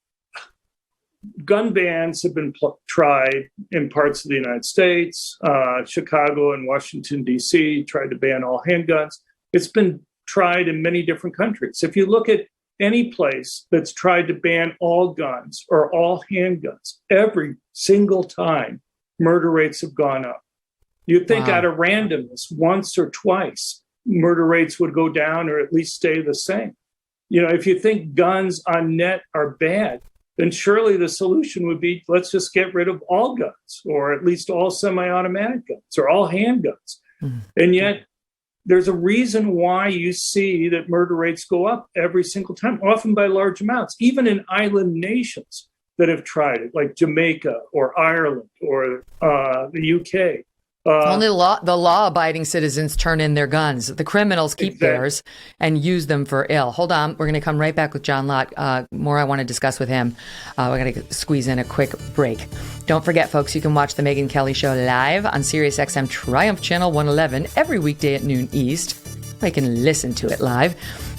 gun bans have been tried in parts of the United States. Chicago and Washington, D.C. tried to ban all handguns. It's been tried in many different countries. If you look at any place that's tried to ban all guns or all handguns, every single time murder rates have gone up. You'd think out of randomness, once or twice, murder rates would go down or at least stay the same. If you think guns on net are bad, then surely the solution would be, let's just get rid of all guns, or at least all semi-automatic guns or all handguns. And yet, there's a reason why you see that murder rates go up every single time, often by large amounts, even in island nations that have tried it, like Jamaica or Ireland or the UK. Only the law-abiding citizens turn in their guns. The criminals keep theirs and use them for ill. Hold on. We're going to come right back with John Lott. More I want to discuss with him. We're going to squeeze in a quick break. Don't forget, folks, you can watch The Megyn Kelly Show live on SiriusXM Triumph Channel 111 every weekday at noon East. Or you can listen to it live.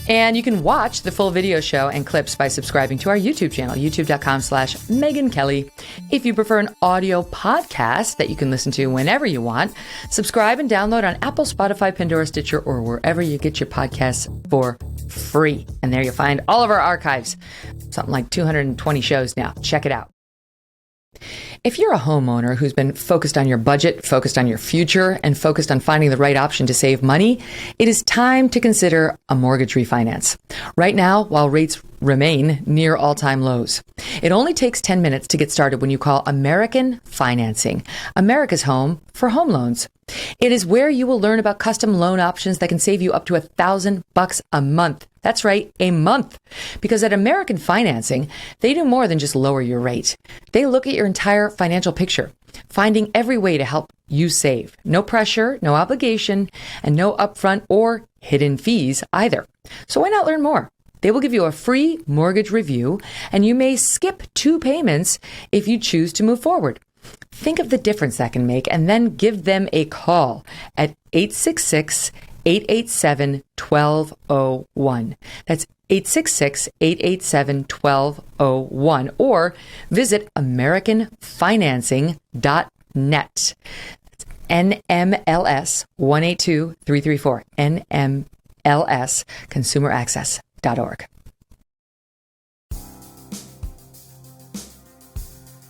And you can watch the full video show and clips by subscribing to our YouTube channel, youtube.com/Megyn Kelly. If you prefer an audio podcast that you can listen to whenever you want, subscribe and download on Apple, Spotify, Pandora, Stitcher, or wherever you get your podcasts for free. And there you'll find all of our archives, something like 220 shows now. Check it out. If you're a homeowner who's been focused on your budget, focused on your future, and focused on finding the right option to save money, it is time to consider a mortgage refinance. Right now, while rates remain near all-time lows, it only takes 10 minutes to get started when you call American Financing, America's home for home loans. It is where you will learn about custom loan options that can save you up to $1,000 a month. That's right, a month. Because at American Financing, they do more than just lower your rate. They look at your entire financial picture, finding every way to help you save. No pressure, no obligation, and no upfront or hidden fees either. So why not learn more? They will give you a free mortgage review, and you may skip 2 payments if you choose to move forward. Think of the difference that can make, and then give them a call at 866-887-1201. That's 866-887-1201, or visit AmericanFinancing.net. That's NMLS 182334. NMLS ConsumerAccess.org.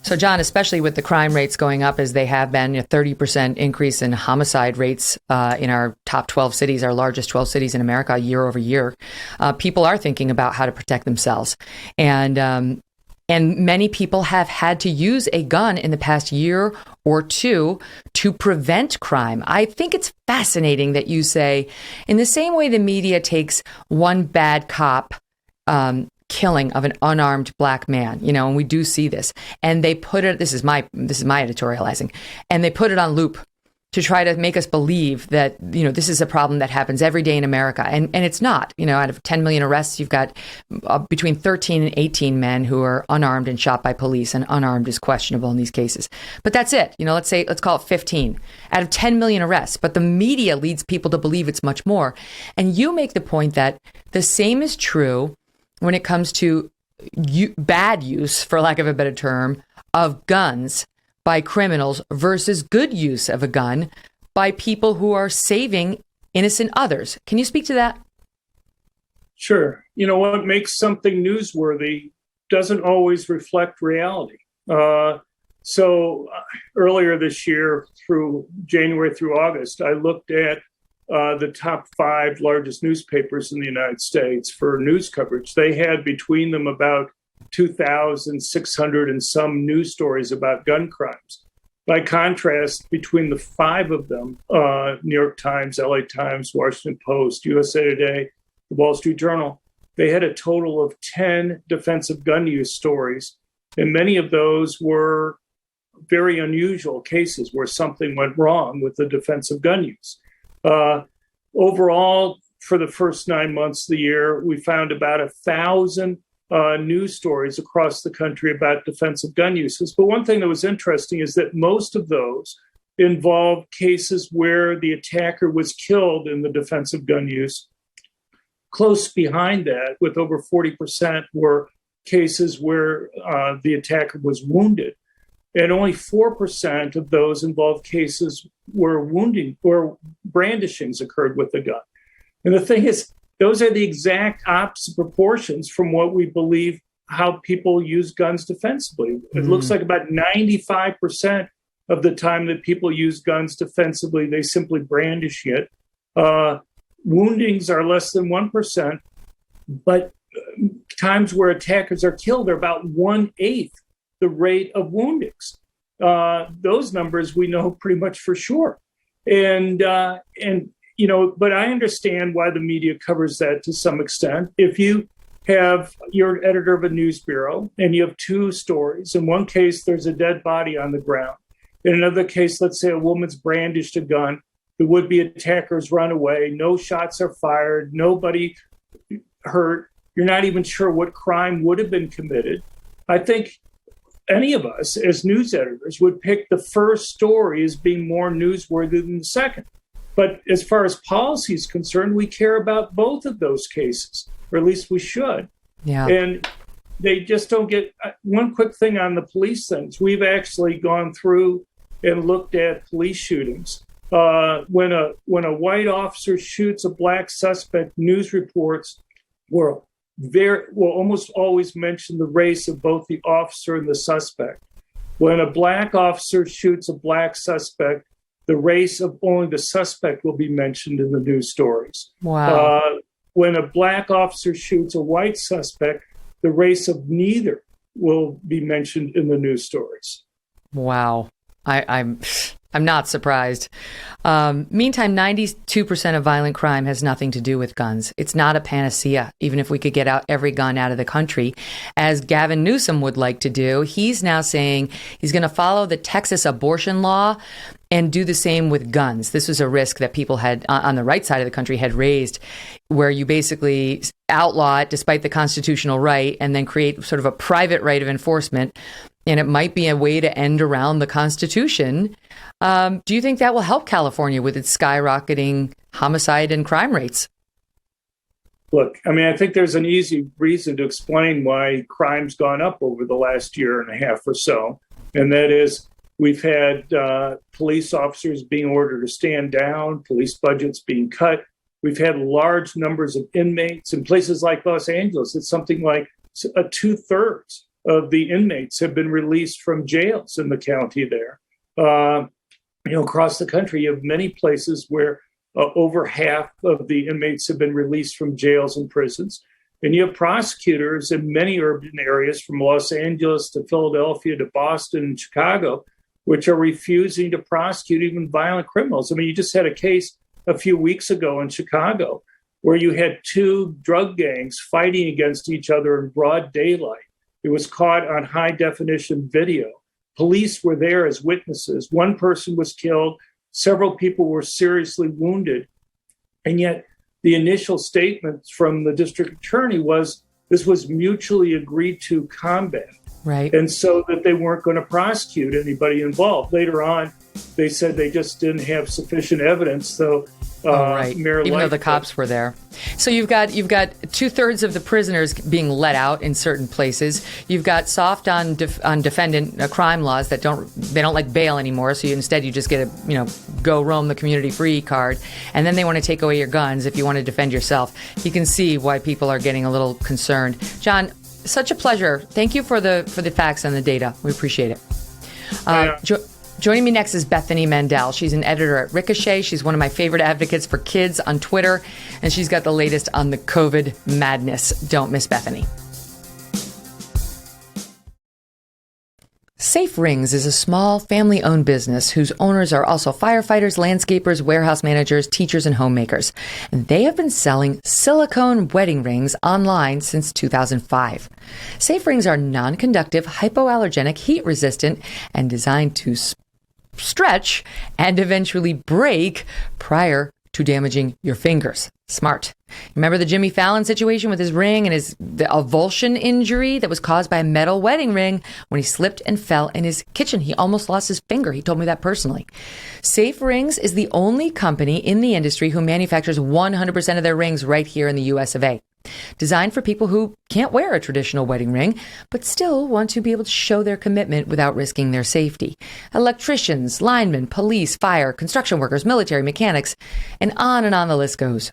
So, John, especially with the crime rates going up as they have been, a 30% increase in homicide rates in our top 12 cities, our largest 12 cities in America year over year, people are thinking about how to protect themselves. And many people have had to use a gun in the past year or two to prevent crime. I think it's fascinating that you say, in the same way the media takes one bad cop killing of an unarmed black man, and we do see this, and they put it, this is my editorializing, and they put it on loop to try to make us believe that, this is a problem that happens every day in America. And it's not. Out of 10 million arrests, you've got between 13 and 18 men who are unarmed and shot by police, and unarmed is questionable in these cases. But that's it. Let's call it 15 out of 10 million arrests. But the media leads people to believe it's much more. And you make the point that the same is true when it comes to bad use, for lack of a better term, of guns by criminals versus good use of a gun by people who are saving innocent others. Can you speak to that? Sure. What makes something newsworthy doesn't always reflect reality. So earlier this year, through January through August, I looked at the top 5 largest newspapers in the United States for news coverage. They had between them about 2,600 and some news stories about gun crimes. By contrast, between the 5 of them, New York Times, LA Times, Washington Post, USA Today, the Wall Street Journal, they had a total of 10 defensive gun use stories. And many of those were very unusual cases where something went wrong with the defensive gun use. Overall, for the first 9 months of the year, we found about 1,000 news stories across the country about defensive gun uses. But one thing that was interesting is that most of those involved cases where the attacker was killed in the defensive gun use. Close behind that, with over 40%, were cases where the attacker was wounded. And only 4% of those involved cases where wounding or brandishings occurred with the gun. And the thing is, those are the exact opposite proportions from what we believe how people use guns defensively. It looks like about 95% of the time that people use guns defensively, they simply brandish it. Woundings are less than 1%, but times where attackers are killed are about 1/8 the rate of woundings. Those numbers we know pretty much for sure. But I understand why the media covers that to some extent. If you're editor of a news bureau and you have 2 stories, in one case, there's a dead body on the ground. In another case, let's say a woman's brandished a gun, the would-be attackers run away, no shots are fired, nobody hurt, you're not even sure what crime would have been committed. I think any of us as news editors would pick the first story as being more newsworthy than the second. But as far as policy is concerned, we care about both of those cases, or at least we should. Yeah. And they just don't get one quick thing on the police things. We've actually gone through and looked at police shootings. When a white officer shoots a black suspect, news reports will almost always mention the race of both the officer and the suspect. When a black officer shoots a black suspect, the race of only the suspect will be mentioned in the news stories. Wow. When a black officer shoots a white suspect, the race of neither will be mentioned in the news stories. Wow. I'm not surprised. Meantime, 92% of violent crime has nothing to do with guns. It's not a panacea, even if we could get out every gun out of the country, as Gavin Newsom would like to do. He's now saying he's going to follow the Texas abortion law and do the same with guns. This was a risk that people had on the right side of the country had raised, where you basically outlaw it despite the constitutional right and then create sort of a private right of enforcement. And it might be a way to end around the Constitution. Do you think that will help California with its skyrocketing homicide and crime rates? Look, I think there's an easy reason to explain why crime's gone up over the last year and a half or so. And that is we've had police officers being ordered to stand down, police budgets being cut. We've had large numbers of inmates in places like Los Angeles. It's something like 2/3 of the inmates have been released from jails in the county there. Across the country, you have many places where over half of the inmates have been released from jails and prisons. And you have prosecutors in many urban areas from Los Angeles to Philadelphia to Boston and Chicago, which are refusing to prosecute even violent criminals. You just had a case a few weeks ago in Chicago where you had 2 drug gangs fighting against each other in broad daylight. It was caught on high definition video. Police were there as witnesses. One person was killed. Several people were seriously wounded. And yet the initial statement from the district attorney was this was mutually agreed to combat. Right. And so that they weren't going to prosecute anybody involved. Later on, they said they just didn't have sufficient evidence. So, right. Even though the cops were there. So you've got 2/3 of the prisoners being let out in certain places. You've got soft on defendant crime laws that don't like bail anymore. So instead you just get a go roam the community free card, and then they want to take away your guns if you want to defend yourself. You can see why people are getting a little concerned. John, such a pleasure. Thank you for the facts and the data. We appreciate it. Joining me next is Bethany Mandel. She's an editor at Ricochet. She's one of my favorite advocates for kids on Twitter, and she's got the latest on the COVID madness. Don't miss Bethany. Safe Rings is a small, family-owned business whose owners are also firefighters, landscapers, warehouse managers, teachers, and homemakers. And they have been selling silicone wedding rings online since 2005. Safe Rings are non-conductive, hypoallergenic, heat-resistant, and designed to stretch and eventually break prior to damaging your fingers. Smart. Remember the Jimmy Fallon situation with his ring and the avulsion injury that was caused by a metal wedding ring when he slipped and fell in his kitchen? He almost lost his finger. He told me that personally. Safe Rings is the only company in the industry who manufactures 100% of their rings right here in the US of A. Designed for people who can't wear a traditional wedding ring, but still want to be able to show their commitment without risking their safety. Electricians, linemen, police, fire, construction workers, military, mechanics, and on the list goes.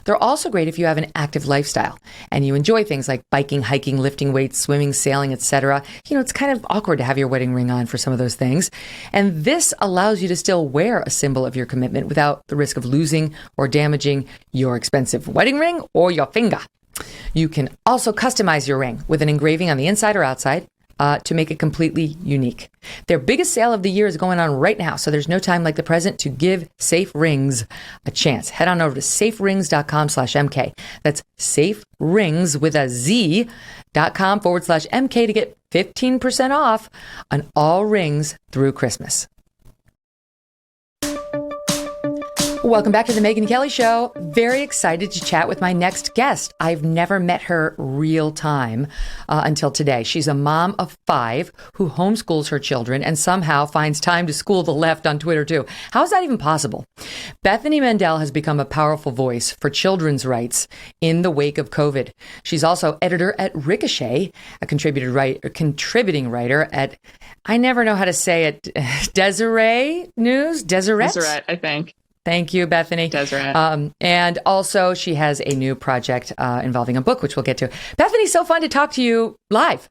They're also great if you have an active lifestyle and you enjoy things like biking, hiking, lifting weights, swimming, sailing, etc. It's kind of awkward to have your wedding ring on for some of those things. And this allows you to still wear a symbol of your commitment without the risk of losing or damaging your expensive wedding ring or your finger. You can also customize your ring with an engraving on the inside or outside to make it completely unique. Their biggest sale of the year is going on right now, so there's no time like the present to give Safe Rings a chance. Head on over to saferings.com/MK. That's saferings with a Z.com/MK to get 15% off on all rings through Christmas. Welcome back to the Megyn Kelly Show. Very excited to chat with my next guest. I've never met her real time until today. She's a mom of 5 who homeschools her children and somehow finds time to school the left on Twitter too. How is that even possible? Bethany Mandel has become a powerful voice for children's rights in the wake of COVID. She's also editor at Ricochet, a contributing writer at, I never know how to say it, Deseret News? Deseret, I think. Thank you, Bethany. Deseret. And also she has a new project involving a book, which we'll get to. Bethany, so fun to talk to you live.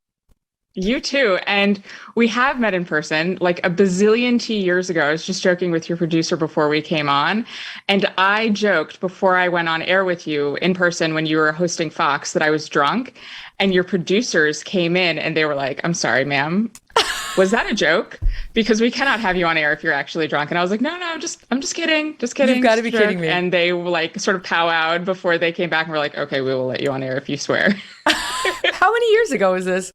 You too. And we have met in person like a bazillion years ago. I was just joking with your producer before we came on. And I joked before I went on air with you in person when you were hosting Fox that I was drunk. And your producers came in and they were like, "I'm sorry, ma'am. Was that a joke? Because we cannot have you on air if you're actually drunk." And I was like, no, I'm just kidding. Just kidding. You've got to be kidding me. And they like sort of powwowed before they came back and were like, "Okay, we will let you on air if you swear." How many years ago was this?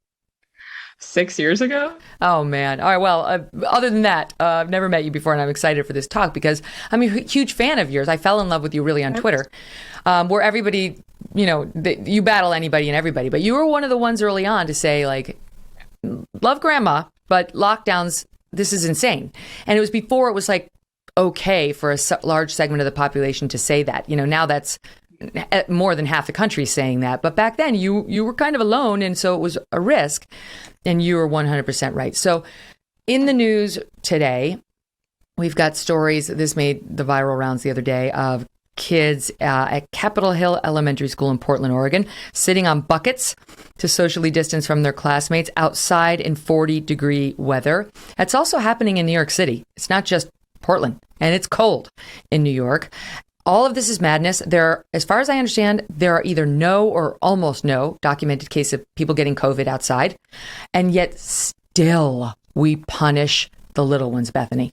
6 years ago. Oh, man. All right. Well, other than that, I've never met you before, and I'm excited for this talk because I'm a huge fan of yours. I fell in love with you really on Twitter, where everybody, you battle anybody and everybody. But you were one of the ones early on to say, like, love grandma, but lockdowns, this is insane. And it was before it was like okay for a large segment of the population to say that. Now that's more than half the country saying that. But back then you were kind of alone. And so it was a risk. And you were 100% right. So in the news today, we've got stories. This made the viral rounds the other day of kids at Capitol Hill Elementary School in Portland, Oregon, sitting on buckets to socially distance from their classmates outside in 40-degree weather. That's also happening in New York City. It's not just Portland, and it's cold in New York. All of this is madness. As far as I understand, there are either no or almost no documented case of people getting COVID outside, and yet still we punish the little ones, Bethany.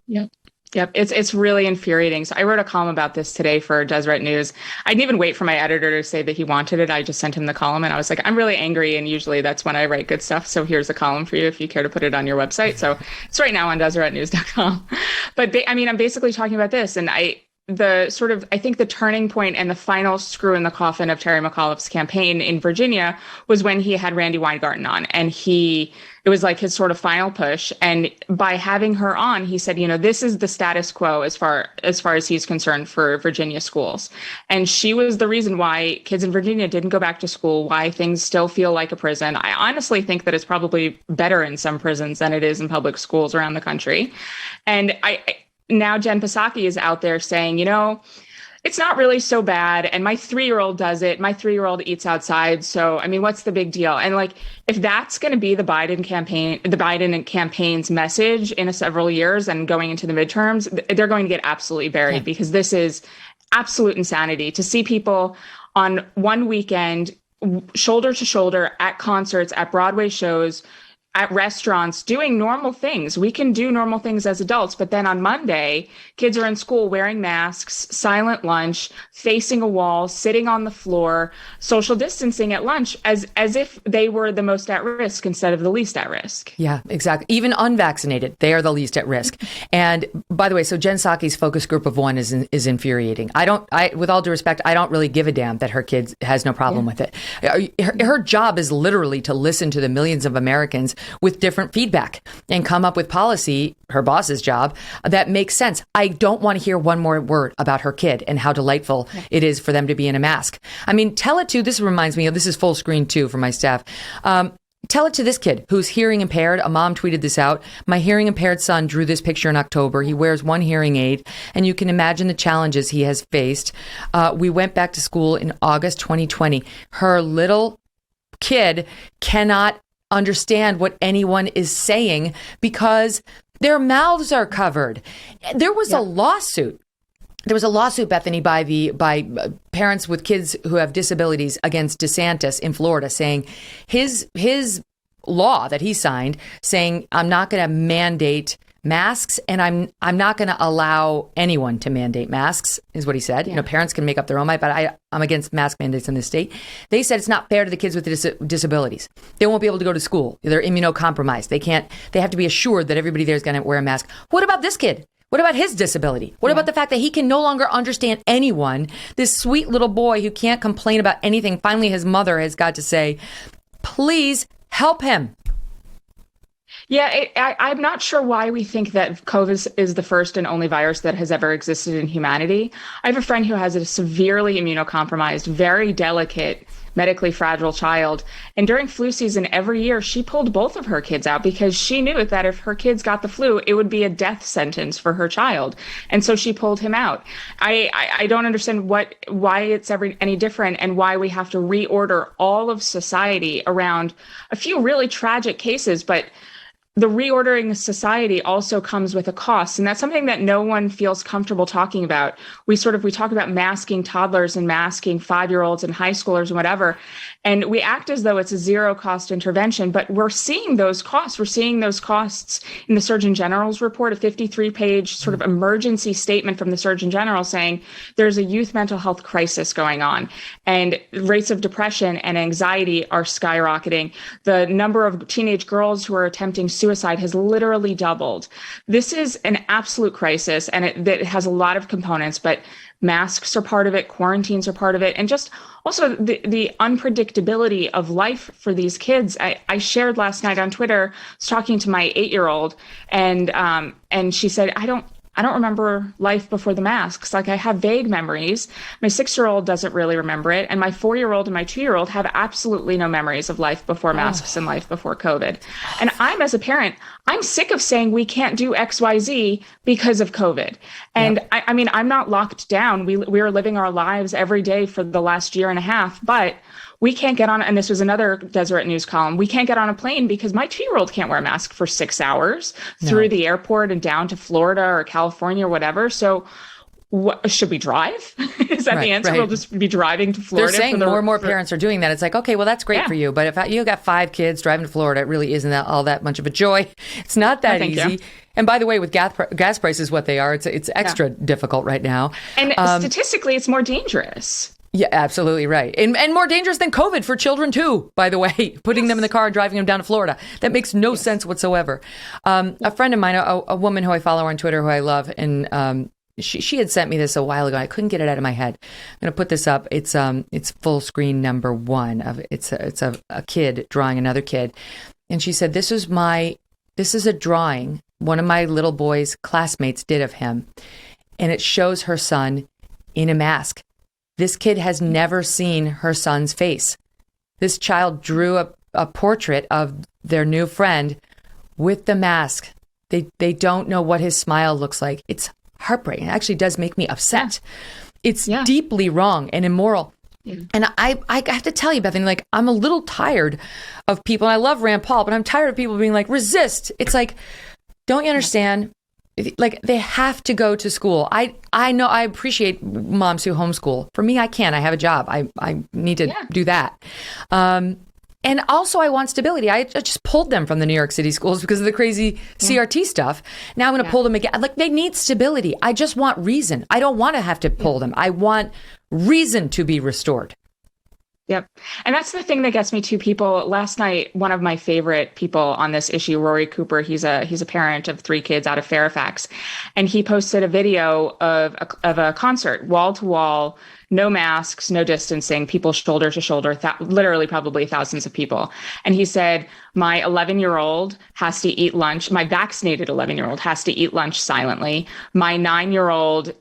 Yep. Yep, it's really infuriating. So I wrote a column about this today for Deseret News. I didn't even wait for my editor to say that he wanted it. I just sent him the column, and I was like, I'm really angry, and usually that's when I write good stuff. So here's a column for you if you care to put it on your website. So it's right now on DeseretNews.com. But I'm basically talking about this, and I think the turning point and the final screw in the coffin of Terry McAuliffe's campaign in Virginia was when he had Randy Weingarten on, and it was like his sort of final push. And by having her on, he said, this is the status quo as far as he's concerned for Virginia schools. And she was the reason why kids in Virginia didn't go back to school, why things still feel like a prison. I honestly think that it's probably better in some prisons than it is in public schools around the country. And now Jen Psaki is out there saying, it's not really so bad. And my 3-year-old does it. My 3-year-old eats outside. So, what's the big deal? And if that's going to be the Biden campaign's message in several years and going into the midterms, they're going to get absolutely buried because this is absolute insanity to see people on one weekend, shoulder to shoulder at concerts, at Broadway shows, at restaurants, doing normal things. We can do normal things as adults, but then on Monday, kids are in school wearing masks, silent lunch, facing a wall, sitting on the floor, social distancing at lunch, as if they were the most at risk instead of the least at risk. Yeah, exactly. Even unvaccinated, they are the least at risk. And by the way, so Jen Psaki's focus group of one is infuriating. With all due respect, I don't really give a damn that her kid has no problem with it. Her job is literally to listen to the millions of Americans with different feedback and come up with policy, her boss's job, that makes sense. I don't want to hear one more word about her kid and how delightful it is for them to be in a mask. Tell it to, this reminds me of, this is full screen too for my staff. Tell it to this kid who's hearing impaired. A mom tweeted this out. My hearing impaired son drew this picture in October. He wears one hearing aid, and you can imagine the challenges he has faced. We went back to school in August 2020. Her little kid cannot understand what anyone is saying because their mouths are covered. There was a lawsuit. There was a lawsuit, Bethany, by parents with kids who have disabilities against DeSantis in Florida, saying his law that he signed, saying I'm not going to mandate masks, and I'm not going to allow anyone to mandate masks, is what he said. Yeah. Parents can make up their own mind, but I'm against mask mandates in this state. They said it's not fair to the kids with disabilities. They won't be able to go to school. They're immunocompromised. They have to be assured that everybody there is going to wear a mask. What about this kid? What about his disability? What about the fact that he can no longer understand anyone? This sweet little boy who can't complain about anything. Finally, his mother has got to say, please help him. Yeah, I'm not sure why we think that COVID is the first and only virus that has ever existed in humanity. I have a friend who has a severely immunocompromised, very delicate, medically fragile child. And during flu season every year, she pulled both of her kids out because she knew that if her kids got the flu, it would be a death sentence for her child. And so she pulled him out. I don't understand why it's any different and why we have to reorder all of society around a few really tragic cases. But the reordering of society also comes with a cost. And that's something that no one feels comfortable talking about. We talk about masking toddlers and masking 5-year-olds and high schoolers and whatever. And we act as though it's a zero cost intervention, but we're seeing those costs. We're seeing those costs in the Surgeon General's report, a 53-page sort of emergency statement from the Surgeon General saying there's a youth mental health crisis going on and rates of depression and anxiety are skyrocketing. The number of teenage girls who are attempting suicide has literally doubled. This is an absolute crisis, and it has a lot of components, but masks are part of it, quarantines are part of it, and just also the unpredictability of life for these kids. I shared last night on Twitter, I was talking to my 8-year-old, and she said, I don't remember life before the masks. Like, I have vague memories. My 6-year-old doesn't really remember it. And my 4-year-old and my 2-year-old have absolutely no memories of life before masks and life before COVID. And as a parent, I'm sick of saying we can't do XYZ because of COVID. And yep. I'm not locked down. We are living our lives every day for the last year and a half, but we can't get on, and this was another Deseret News column, we can't get on a plane because my 2-year-old can't wear a mask for 6 hours through the airport and down to Florida or California or whatever. So should we drive? Is that the answer? Right. We'll just be driving to Florida. They're saying more and more parents are doing that. It's like, okay, well, that's great for you. But if you got 5 kids driving to Florida, it really isn't all that much of a joy. It's not that easy. And by the way, with gas prices, what they are, it's extra difficult right now. And statistically, it's more dangerous. Yeah, absolutely right. And more dangerous than COVID for children, too, by the way, putting them in the car and driving them down to Florida. That makes no sense whatsoever. A friend of mine, a woman who I follow on Twitter who I love, and she had sent me this a while ago. I couldn't get it out of my head. I'm going to put this up. It's full screen number 1. It's a kid drawing another kid. And she said, this is a drawing one of my little boy's classmates did of him. And it shows her son in a mask. This kid has never seen her son's face. This child drew a portrait of their new friend with the mask. They don't know what his smile looks like. It's heartbreaking. It actually does make me upset. It's deeply wrong and immoral. Yeah. And I have to tell you, Bethany, like, I'm a little tired of people, and I love Rand Paul, but I'm tired of people being like, resist. It's like, don't you understand? Like, they have to go to school. I know, I appreciate moms who homeschool. For me, I can't. I have a job. I need to do that. And also, I want stability. I just pulled them from the New York City schools because of the crazy CRT stuff. Now I'm going to pull them again. Like, they need stability. I just want reason. I don't want to have to pull them. I want reason to be restored. Yep. And that's the thing that gets me to people. Last night, one of my favorite people on this issue, Rory Cooper, he's a parent of 3 kids out of Fairfax. And he posted a video of a concert, wall to wall, no masks, no distancing, people shoulder to shoulder, literally probably thousands of people. And he said, my 11-year-old has to eat lunch. My vaccinated 11-year-old has to eat lunch silently. My 9-year-old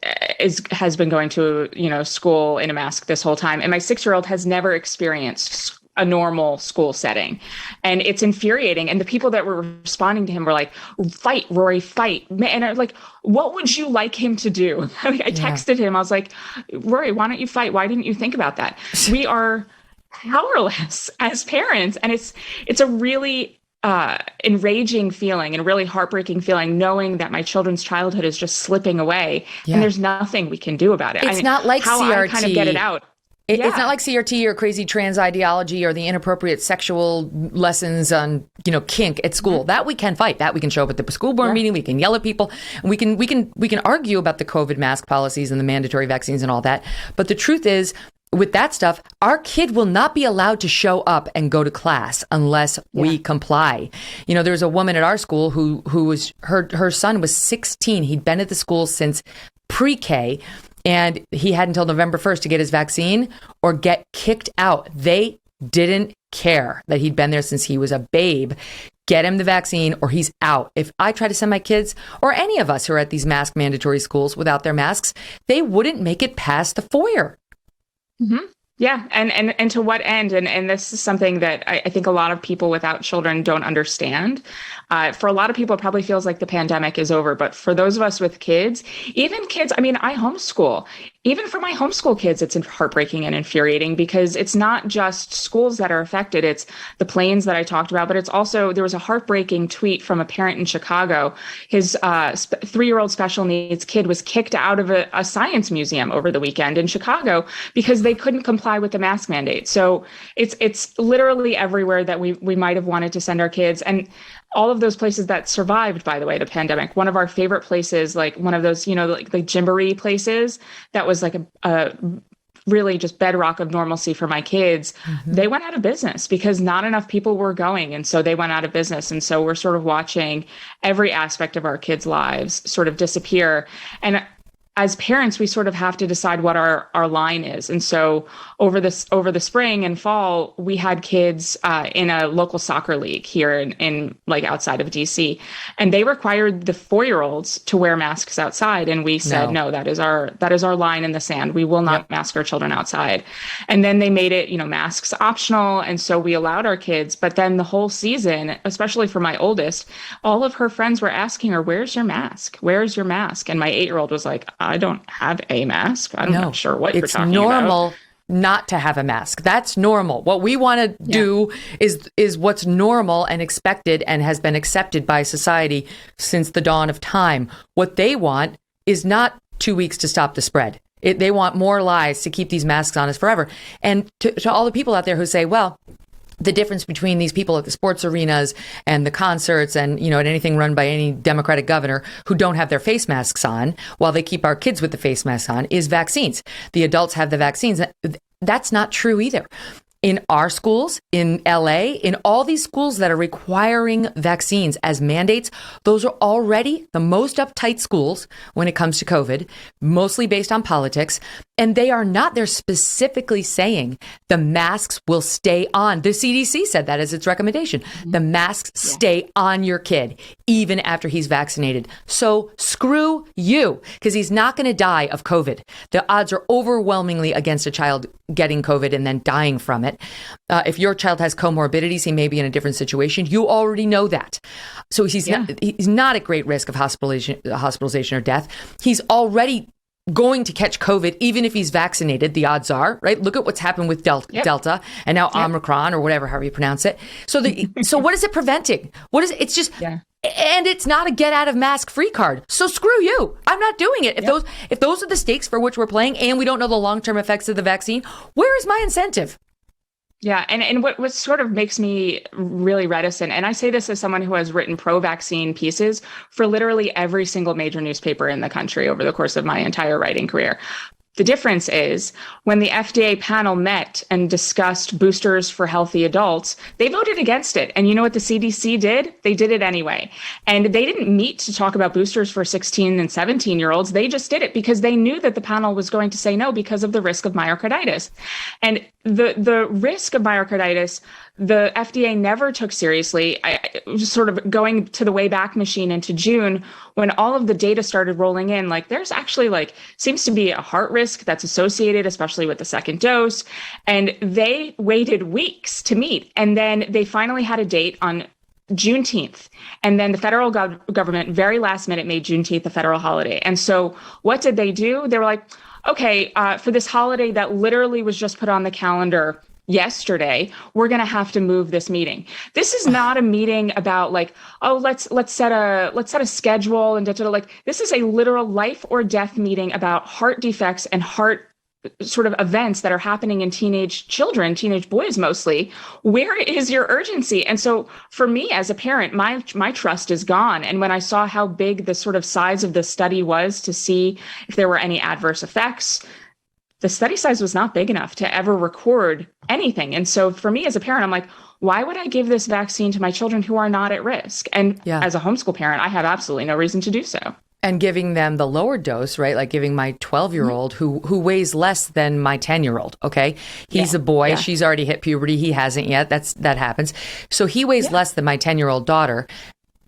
has been going to, school in a mask this whole time. And my 6-year-old has never experienced a normal school setting. And it's infuriating. And the people that were responding to him were like, fight, Rory, fight. And I'm like, what would you like him to do? I texted him. I was like, Rory, why don't you fight? Why didn't you think about that? We are powerless as parents. And it's a really enraging feeling and a really heartbreaking feeling, knowing that my children's childhood is just slipping away and there's nothing we can do about it. It's not like how CRT. I kind of get it out. It's not like CRT or crazy trans ideology or the inappropriate sexual lessons on, kink at school. Mm-hmm. That we can fight. That we can show up at the school board meeting. We can yell at people. And we can argue about the COVID mask policies and the mandatory vaccines and all that. But the truth is, with that stuff, our kid will not be allowed to show up and go to class unless we comply. There was a woman at our school who was her son was 16. He'd been at the school since pre-K. And he had until November 1st to get his vaccine or get kicked out. They didn't care that he'd been there since he was a babe. Get him the vaccine or he's out. If I try to send my kids or any of us who are at these mask mandatory schools without their masks, they wouldn't make it past the foyer. Mm-hmm. Yeah. And to what end? And this is something that I think a lot of people without children don't understand. For a lot of people, it probably feels like the pandemic is over. But for those of us with kids, even kids, I homeschool. Even for my homeschool kids, it's heartbreaking and infuriating because it's not just schools that are affected. It's the planes that I talked about, but it's also, there was a heartbreaking tweet from a parent in Chicago. His 3-year-old special needs kid was kicked out of a science museum over the weekend in Chicago because they couldn't comply with the mask mandate. So it's literally everywhere that we might have wanted to send our kids. And all of those places that survived, by the way, the pandemic, one of our favorite places, like one of those, like the Gymboree places that was like a really just bedrock of normalcy for my kids, they went out of business because not enough people were going. And so they went out of business. And so we're sort of watching every aspect of our kids' lives sort of disappear. And as parents, we sort of have to decide what our line is. And so over the spring and fall, we had kids in a local soccer league here in like outside of DC, and they required the 4-year-olds to wear masks outside. And we said, no, that is our line in the sand. We will not mask our children outside. And then they made it, masks optional. And so we allowed our kids, but then the whole season, especially for my oldest, all of her friends were asking her, where's your mask? Where's your mask? And my 8-year-old was like, I don't have a mask. I'm not sure what you're talking about. It's normal not to have a mask. That's normal. What we want to do is what's normal and expected and has been accepted by society since the dawn of time. What they want is not 2 weeks to stop the spread. They want more lies to keep these masks on us forever. And to all the people out there who say, well, the difference between these people at the sports arenas and the concerts and, at anything run by any Democratic governor who don't have their face masks on while they keep our kids with the face masks on is vaccines. The adults have the vaccines. That's not true either. In our schools, in LA, in all these schools that are requiring vaccines as mandates, those are already the most uptight schools when it comes to COVID, mostly based on politics. And they're specifically saying the masks will stay on. The CDC said that as its recommendation. The masks stay on your kid, even after he's vaccinated. So screw you, because he's not going to die of COVID. The odds are overwhelmingly against a child getting COVID and then dying from it. If your child has comorbidities, he may be in a different situation. You already know that. So he's not at great risk of hospitalization or death. He's already going to catch COVID, even if he's vaccinated, the odds are, right? Look at what's happened with Delta and now Omicron or whatever, however you pronounce it. So so what is it preventing? What is it? It's just, and it's not a get out of mask free card. So screw you. I'm not doing it. If those are the stakes for which we're playing and we don't know the long-term effects of the vaccine, where is my incentive? Yeah. And what sort of makes me really reticent, and I say this as someone who has written pro-vaccine pieces for literally every single major newspaper in the country over the course of my entire writing career. The difference is when the FDA panel met and discussed boosters for healthy adults, they voted against it. And you know what the CDC did? They did it anyway. And they didn't meet to talk about boosters for 16 and 17-year-olds. They just did it because they knew that the panel was going to say no because of the risk of myocarditis. And the risk of myocarditis, the FDA never took seriously. I was sort of going to the Wayback Machine into June when all of the data started rolling in, there's actually seems to be a heart risk that's associated, especially with the second dose. And they waited weeks to meet. And then they finally had a date on Juneteenth. And then the federal government very last minute made Juneteenth a federal holiday. And so what did they do? They were like, okay, for this holiday that literally was just put on the calendar yesterday, we're going to have to move this meeting. This is not a meeting about let's set a schedule and this is a literal life or death meeting about heart defects and heart sort of events that are happening in teenage boys mostly. Where is your urgency? And so for me as a parent, my trust is gone. And when I saw how big the sort of size of the study was to see if there were any adverse effects, the study size was not big enough to ever record anything. And so for me as a parent, I'm like, why would I give this vaccine to my children who are not at risk? And as a homeschool parent, I have absolutely no reason to do so. And giving them the lower dose, right? Like giving my 12-year-old who weighs less than my 10-year-old, okay? He's a boy. Yeah. She's already hit puberty. He hasn't yet. That happens. So he weighs less than my 10-year-old daughter.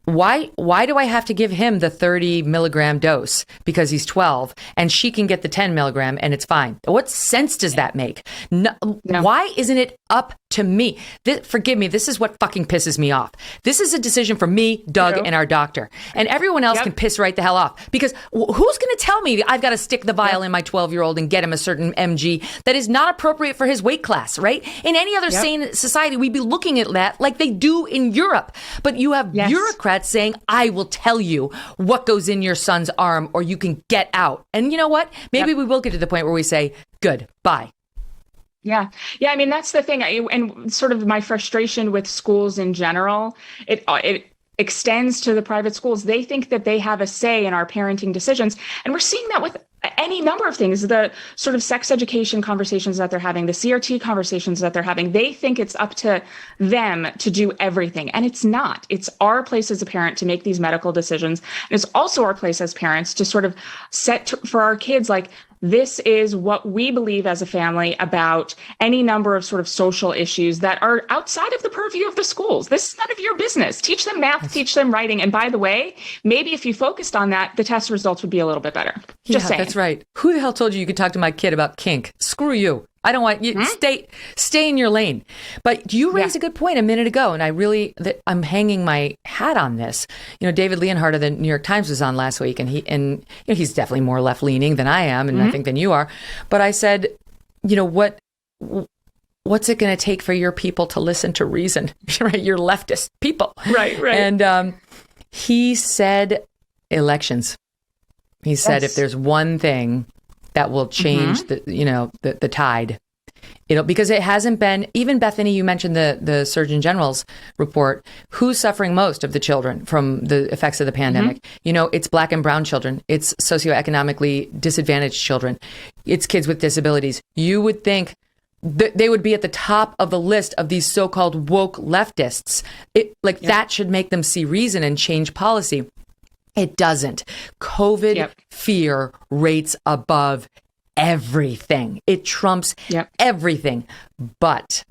Why do I have to give him the 30 milligram dose because he's 12 and she can get the 10 milligram and it's fine? What sense does that make? No. Why isn't it up to me? Forgive me. This is what fucking pisses me off. This is a decision for me, Doug, and our doctor. And everyone else can piss right the hell off because who's going to tell me I've got to stick the vial in my 12-year-old and get him a certain mg that is not appropriate for his weight class, right? In any other sane society, we'd be looking at that like they do in Europe. But you have bureaucrats saying, I will tell you what goes in your son's arm or you can get out. And you know what? Maybe we will get to the point where we say, good, bye. Yeah. I mean, that's the thing. And sort of my frustration with schools in general, it extends to the private schools. They think that they have a say in our parenting decisions. And we're seeing that with any number of things, the sort of sex education conversations that they're having, the CRT conversations that they're having. They think it's up to them to do everything. And it's not. It's our place as a parent to make these medical decisions. And it's also our place as parents to sort of set for our kids, this is what we believe as a family about any number of sort of social issues that are outside of the purview of the schools. This is none of your business. Teach them math, teach them writing. And by the way, maybe if you focused on that, the test results would be a little bit better. Just saying. That's right. Who the hell told you could talk to my kid about kink? Screw you. I don't want you stay in your lane. But you raised a good point a minute ago, and I'm hanging my hat on this. David Leonhardt of the New York Times was on last week, and he's definitely more left leaning than I am, and I think than you are. But I said, what's it going to take for your people to listen to reason? Right, your leftist people. Right. And he said elections. He said if there's one thing that will change the tide, Because it hasn't been, even Bethany, you mentioned the Surgeon General's report. Who's suffering most of the children from the effects of the pandemic? It's Black and brown children. It's socioeconomically disadvantaged children. It's kids with disabilities. You would think they would be at the top of the list of these so-called woke leftists. That should make them see reason and change policy. It doesn't. COVID fear rates above everything. It trumps everything. But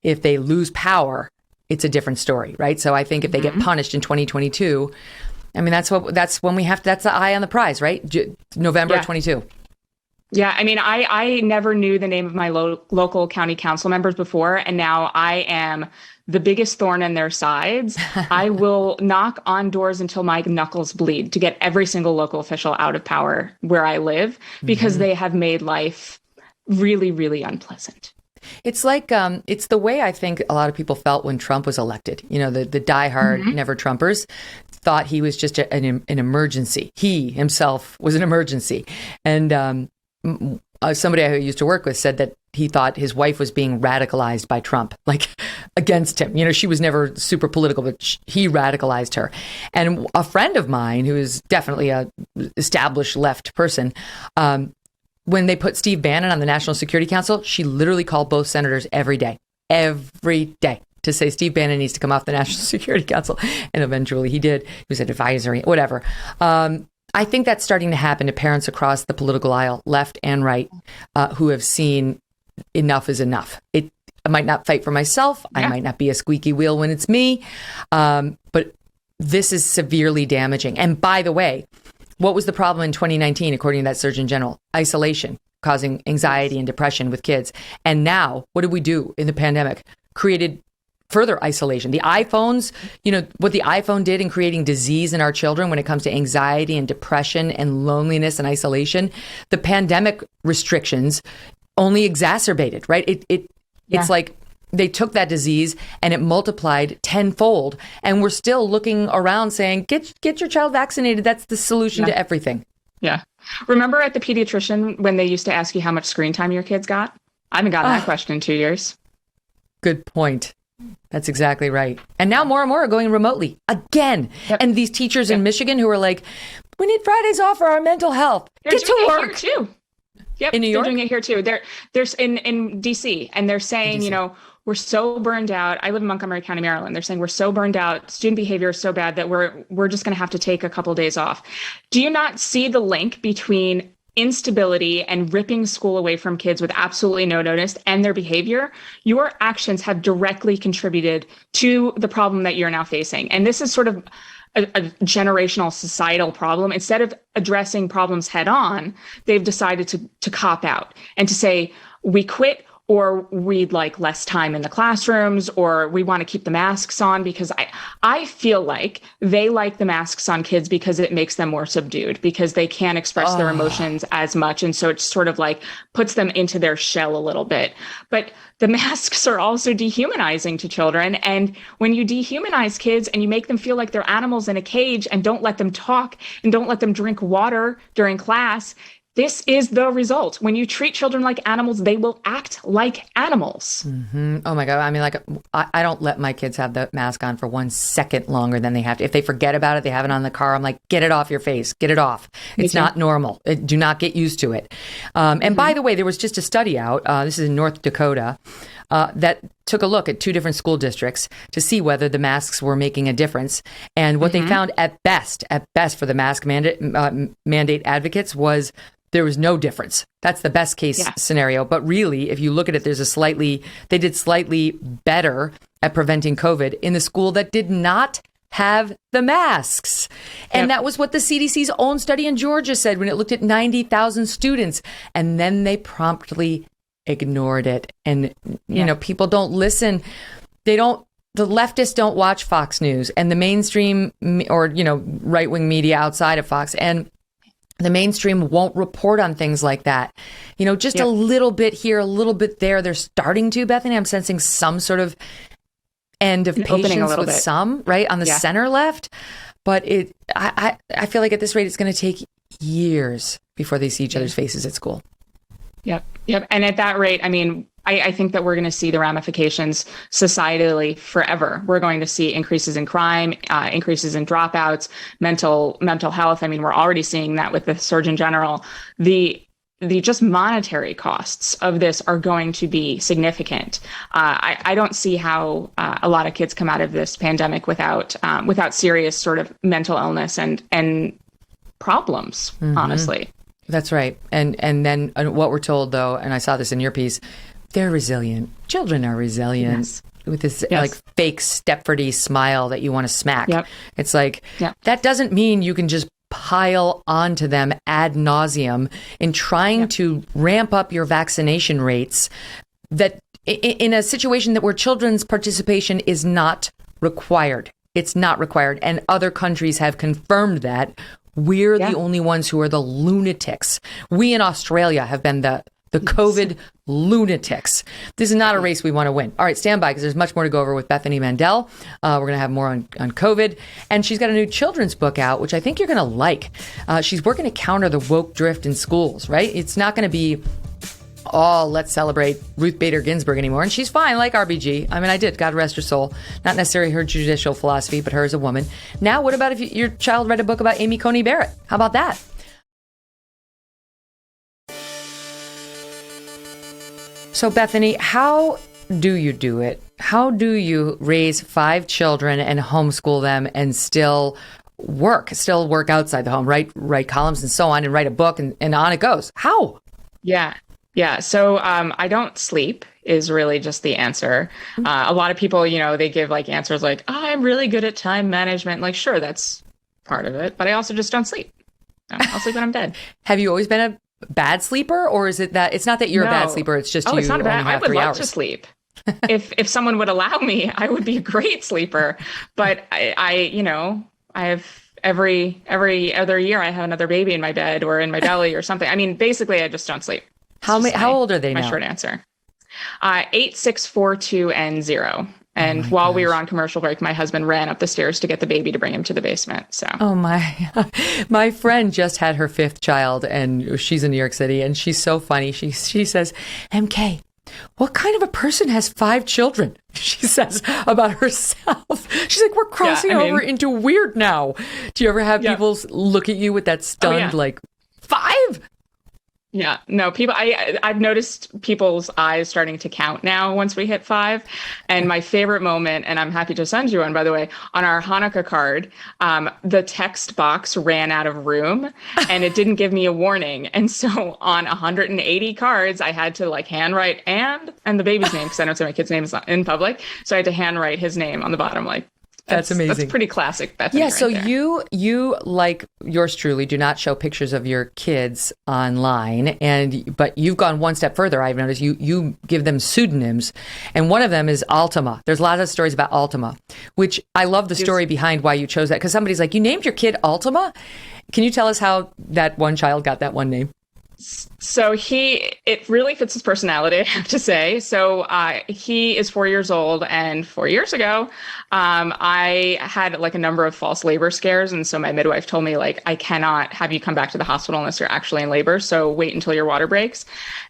if they lose power, it's a different story, right? So I think if they get punished in 2022, I mean, that's when we have to, that's the eye on the prize, right? November 22. Yeah, I mean, I never knew the name of my local county council members before, and now I am the biggest thorn in their sides. I will knock on doors until my knuckles bleed to get every single local official out of power where I live, because they have made life really, really unpleasant. It's like, it's the way I think a lot of people felt when Trump was elected. The diehard never Trumpers thought he was just an emergency. He himself was an emergency. And somebody I used to work with said that he thought his wife was being radicalized by Trump, like against him. She was never super political, but he radicalized her. And a friend of mine, who is definitely a established left person, when they put Steve Bannon on the National Security Council, she literally called both senators every day, to say Steve Bannon needs to come off the National Security Council. And eventually he did. He was an advisory, whatever. I think that's starting to happen to parents across the political aisle, left and right, who have seen enough is enough. I might not fight for myself. I might not be a squeaky wheel when it's me. But this is severely damaging. And by the way, what was the problem in 2019, according to that Surgeon General? Isolation, causing anxiety and depression with kids. And now, what did we do in the pandemic? Created further isolation. The iPhones, what the iPhone did in creating disease in our children when it comes to anxiety and depression and loneliness and isolation, the pandemic restrictions only exacerbated, right? It's like they took that disease and it multiplied tenfold. And we're still looking around saying, get your child vaccinated. That's the solution to everything. Yeah. Remember at the pediatrician when they used to ask you how much screen time your kids got? I haven't gotten that question in 2 years. Good point. That's exactly right. And now more and more are going remotely again. And these teachers in Michigan who are like, we need Fridays off for our mental health. Get to work. Here too. Yep, in New York? They're doing it here too. There's in DC, and they're saying, we're so burned out. I live in Montgomery County, Maryland. They're saying we're so burned out. Student behavior is so bad that we're just going to have to take a couple of days off. Do you not see the link between instability and ripping school away from kids with absolutely no notice and their behavior? Your actions have directly contributed to the problem that you're now facing. And this is sort of a generational societal problem. Instead of addressing problems head on, they've decided to cop out and to say, we quit, or we'd like less time in the classrooms, or we want to keep the masks on, because I feel like they like the masks on kids because it makes them more subdued, because they can't express their emotions as much. And so it sort of like puts them into their shell a little bit. But the masks are also dehumanizing to children. And when you dehumanize kids and you make them feel like they're animals in a cage and don't let them talk and don't let them drink water during class, this is the result. When you treat children like animals, they will act like animals. Mm-hmm. Oh my God. I mean, I don't let my kids have the mask on for 1 second longer than they have to. If they forget about it, they have it on the car, I'm like, get it off your face. Get it off. It's not normal. Do not get used to it. And by the way, there was just a study out, this is in North Dakota, that took a look at 2 different school districts to see whether the masks were making a difference. And what they found at best for the mask mandate advocates was there was no difference. That's the best case scenario. But really, if you look at it, they did slightly better at preventing COVID in the school that did not have the masks. And that was what the CDC's own study in Georgia said when it looked at 90,000 students. And then they promptly ignored it. And, people don't listen. The leftists don't watch Fox News and the mainstream or, right-wing media outside of Fox. And the mainstream won't report on things like that. Just a little bit here, a little bit there. They're starting to, Bethany. I'm sensing some sort of end of patience with some, right, on the center left. But I feel like at this rate, it's going to take years before they see each other's faces at school. Yep. And at that rate, I mean, I think that we're going to see the ramifications societally forever. We're going to see increases in crime, increases in dropouts, mental health. I mean, we're already seeing that with the Surgeon General. The just monetary costs of this are going to be significant. I don't see how a lot of kids come out of this pandemic without serious sort of mental illness and problems, honestly. That's right. And then what we're told, though, and I saw this in your piece, they're resilient. Children are resilient. Yes. With this like fake Stepfordy smile that you want to smack. Yep. It's like, that doesn't mean you can just pile onto them ad nauseum in trying to ramp up your vaccination rates, that in a situation that where children's participation is not required. It's not required. And other countries have confirmed that. We're the only ones who are the lunatics. We in Australia have been the COVID lunatics. This is not a race we want to win. All right, stand by, because there's much more to go over with Bethany Mandel. We're going to have more on COVID. And she's got a new children's book out, which I think you're going to like. She's working to counter the woke drift in schools, right? It's not going to be, let's celebrate Ruth Bader Ginsburg anymore. And she's fine, like RBG. I mean, I did, God rest her soul. Not necessarily her judicial philosophy, but her as a woman. Now, what about if your child read a book about Amy Coney Barrett? How about that? So, Bethany, how do you do it? How do you raise 5 children and homeschool them and still work outside the home, write columns and so on, and write a book and on it goes? How? Yeah. So I don't sleep is really just the answer. A lot of people, they give like answers like, I'm really good at time management. Like, sure, that's part of it. But I also just don't sleep. I'll sleep when I'm dead. Have you always been a bad sleeper, or is it that it's not that you're a bad sleeper, it's just it's not only bad. have I would 3 love hours to sleep. if someone would allow me, I would be a great sleeper. But I have every other year I have another baby in my bed or in my belly or something. I mean, basically I just don't sleep. How old are they now? My short answer. 8, 6, 4, 2, and 0. And while we were on commercial break, my husband ran up the stairs to get the baby to bring him to the basement. So, my friend just had her 5th child, and she's in New York City, and she's so funny. She says, MK, what kind of a person has 5 children? She says about herself. She's like, we're crossing over into weird now. Do you ever have people look at you with that stunned, like, 5? Yeah, no, I've noticed people's eyes starting to count now once we hit 5. And my favorite moment, and I'm happy to send you one, by the way, on our Hanukkah card, the text box ran out of room and it didn't give me a warning. And so on 180 cards, I had to like handwrite and the baby's name, because I don't say my kid's name is in public. So I had to handwrite his name on the bottom, like, That's amazing. That's pretty classic Bethany. Yeah, so there. you like yours truly do not show pictures of your kids online, but you've gone one step further. I've noticed you give them pseudonyms, and one of them is Altima. There's a lot of stories about Altima, which I love the story behind why you chose that, because somebody's like, you named your kid Altima? Can you tell us how that one child got that one name? So it really fits his personality, I have to say. So he is 4 years old, and 4 years ago, I had like a number of false labor scares. And so my midwife told me, like, I cannot have you come back to the hospital unless you're actually in labor. So wait until your water breaks.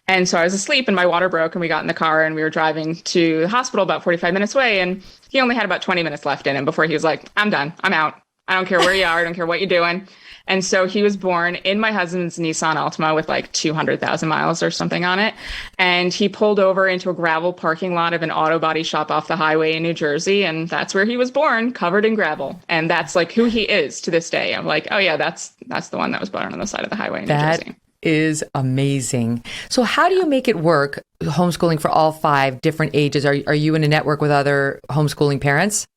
And so I was asleep and my water broke, and we got in the car and we were driving to the hospital about 45 minutes away. And he only had about 20 minutes left in him before he was like, I'm done. I'm out. I don't care where you are. I don't care what you're doing. And so he was born in my husband's Nissan Altima with like 200,000 miles or something on it. And he pulled over into a gravel parking lot of an auto body shop off the highway in New Jersey. And that's where he was born, covered in gravel. And that's like who he is to this day. I'm like, oh yeah, that's the one that was born on the side of the highway in New Jersey. That is amazing. So how do you make it work, homeschooling for all 5 different ages? Are you in a network with other homeschooling parents?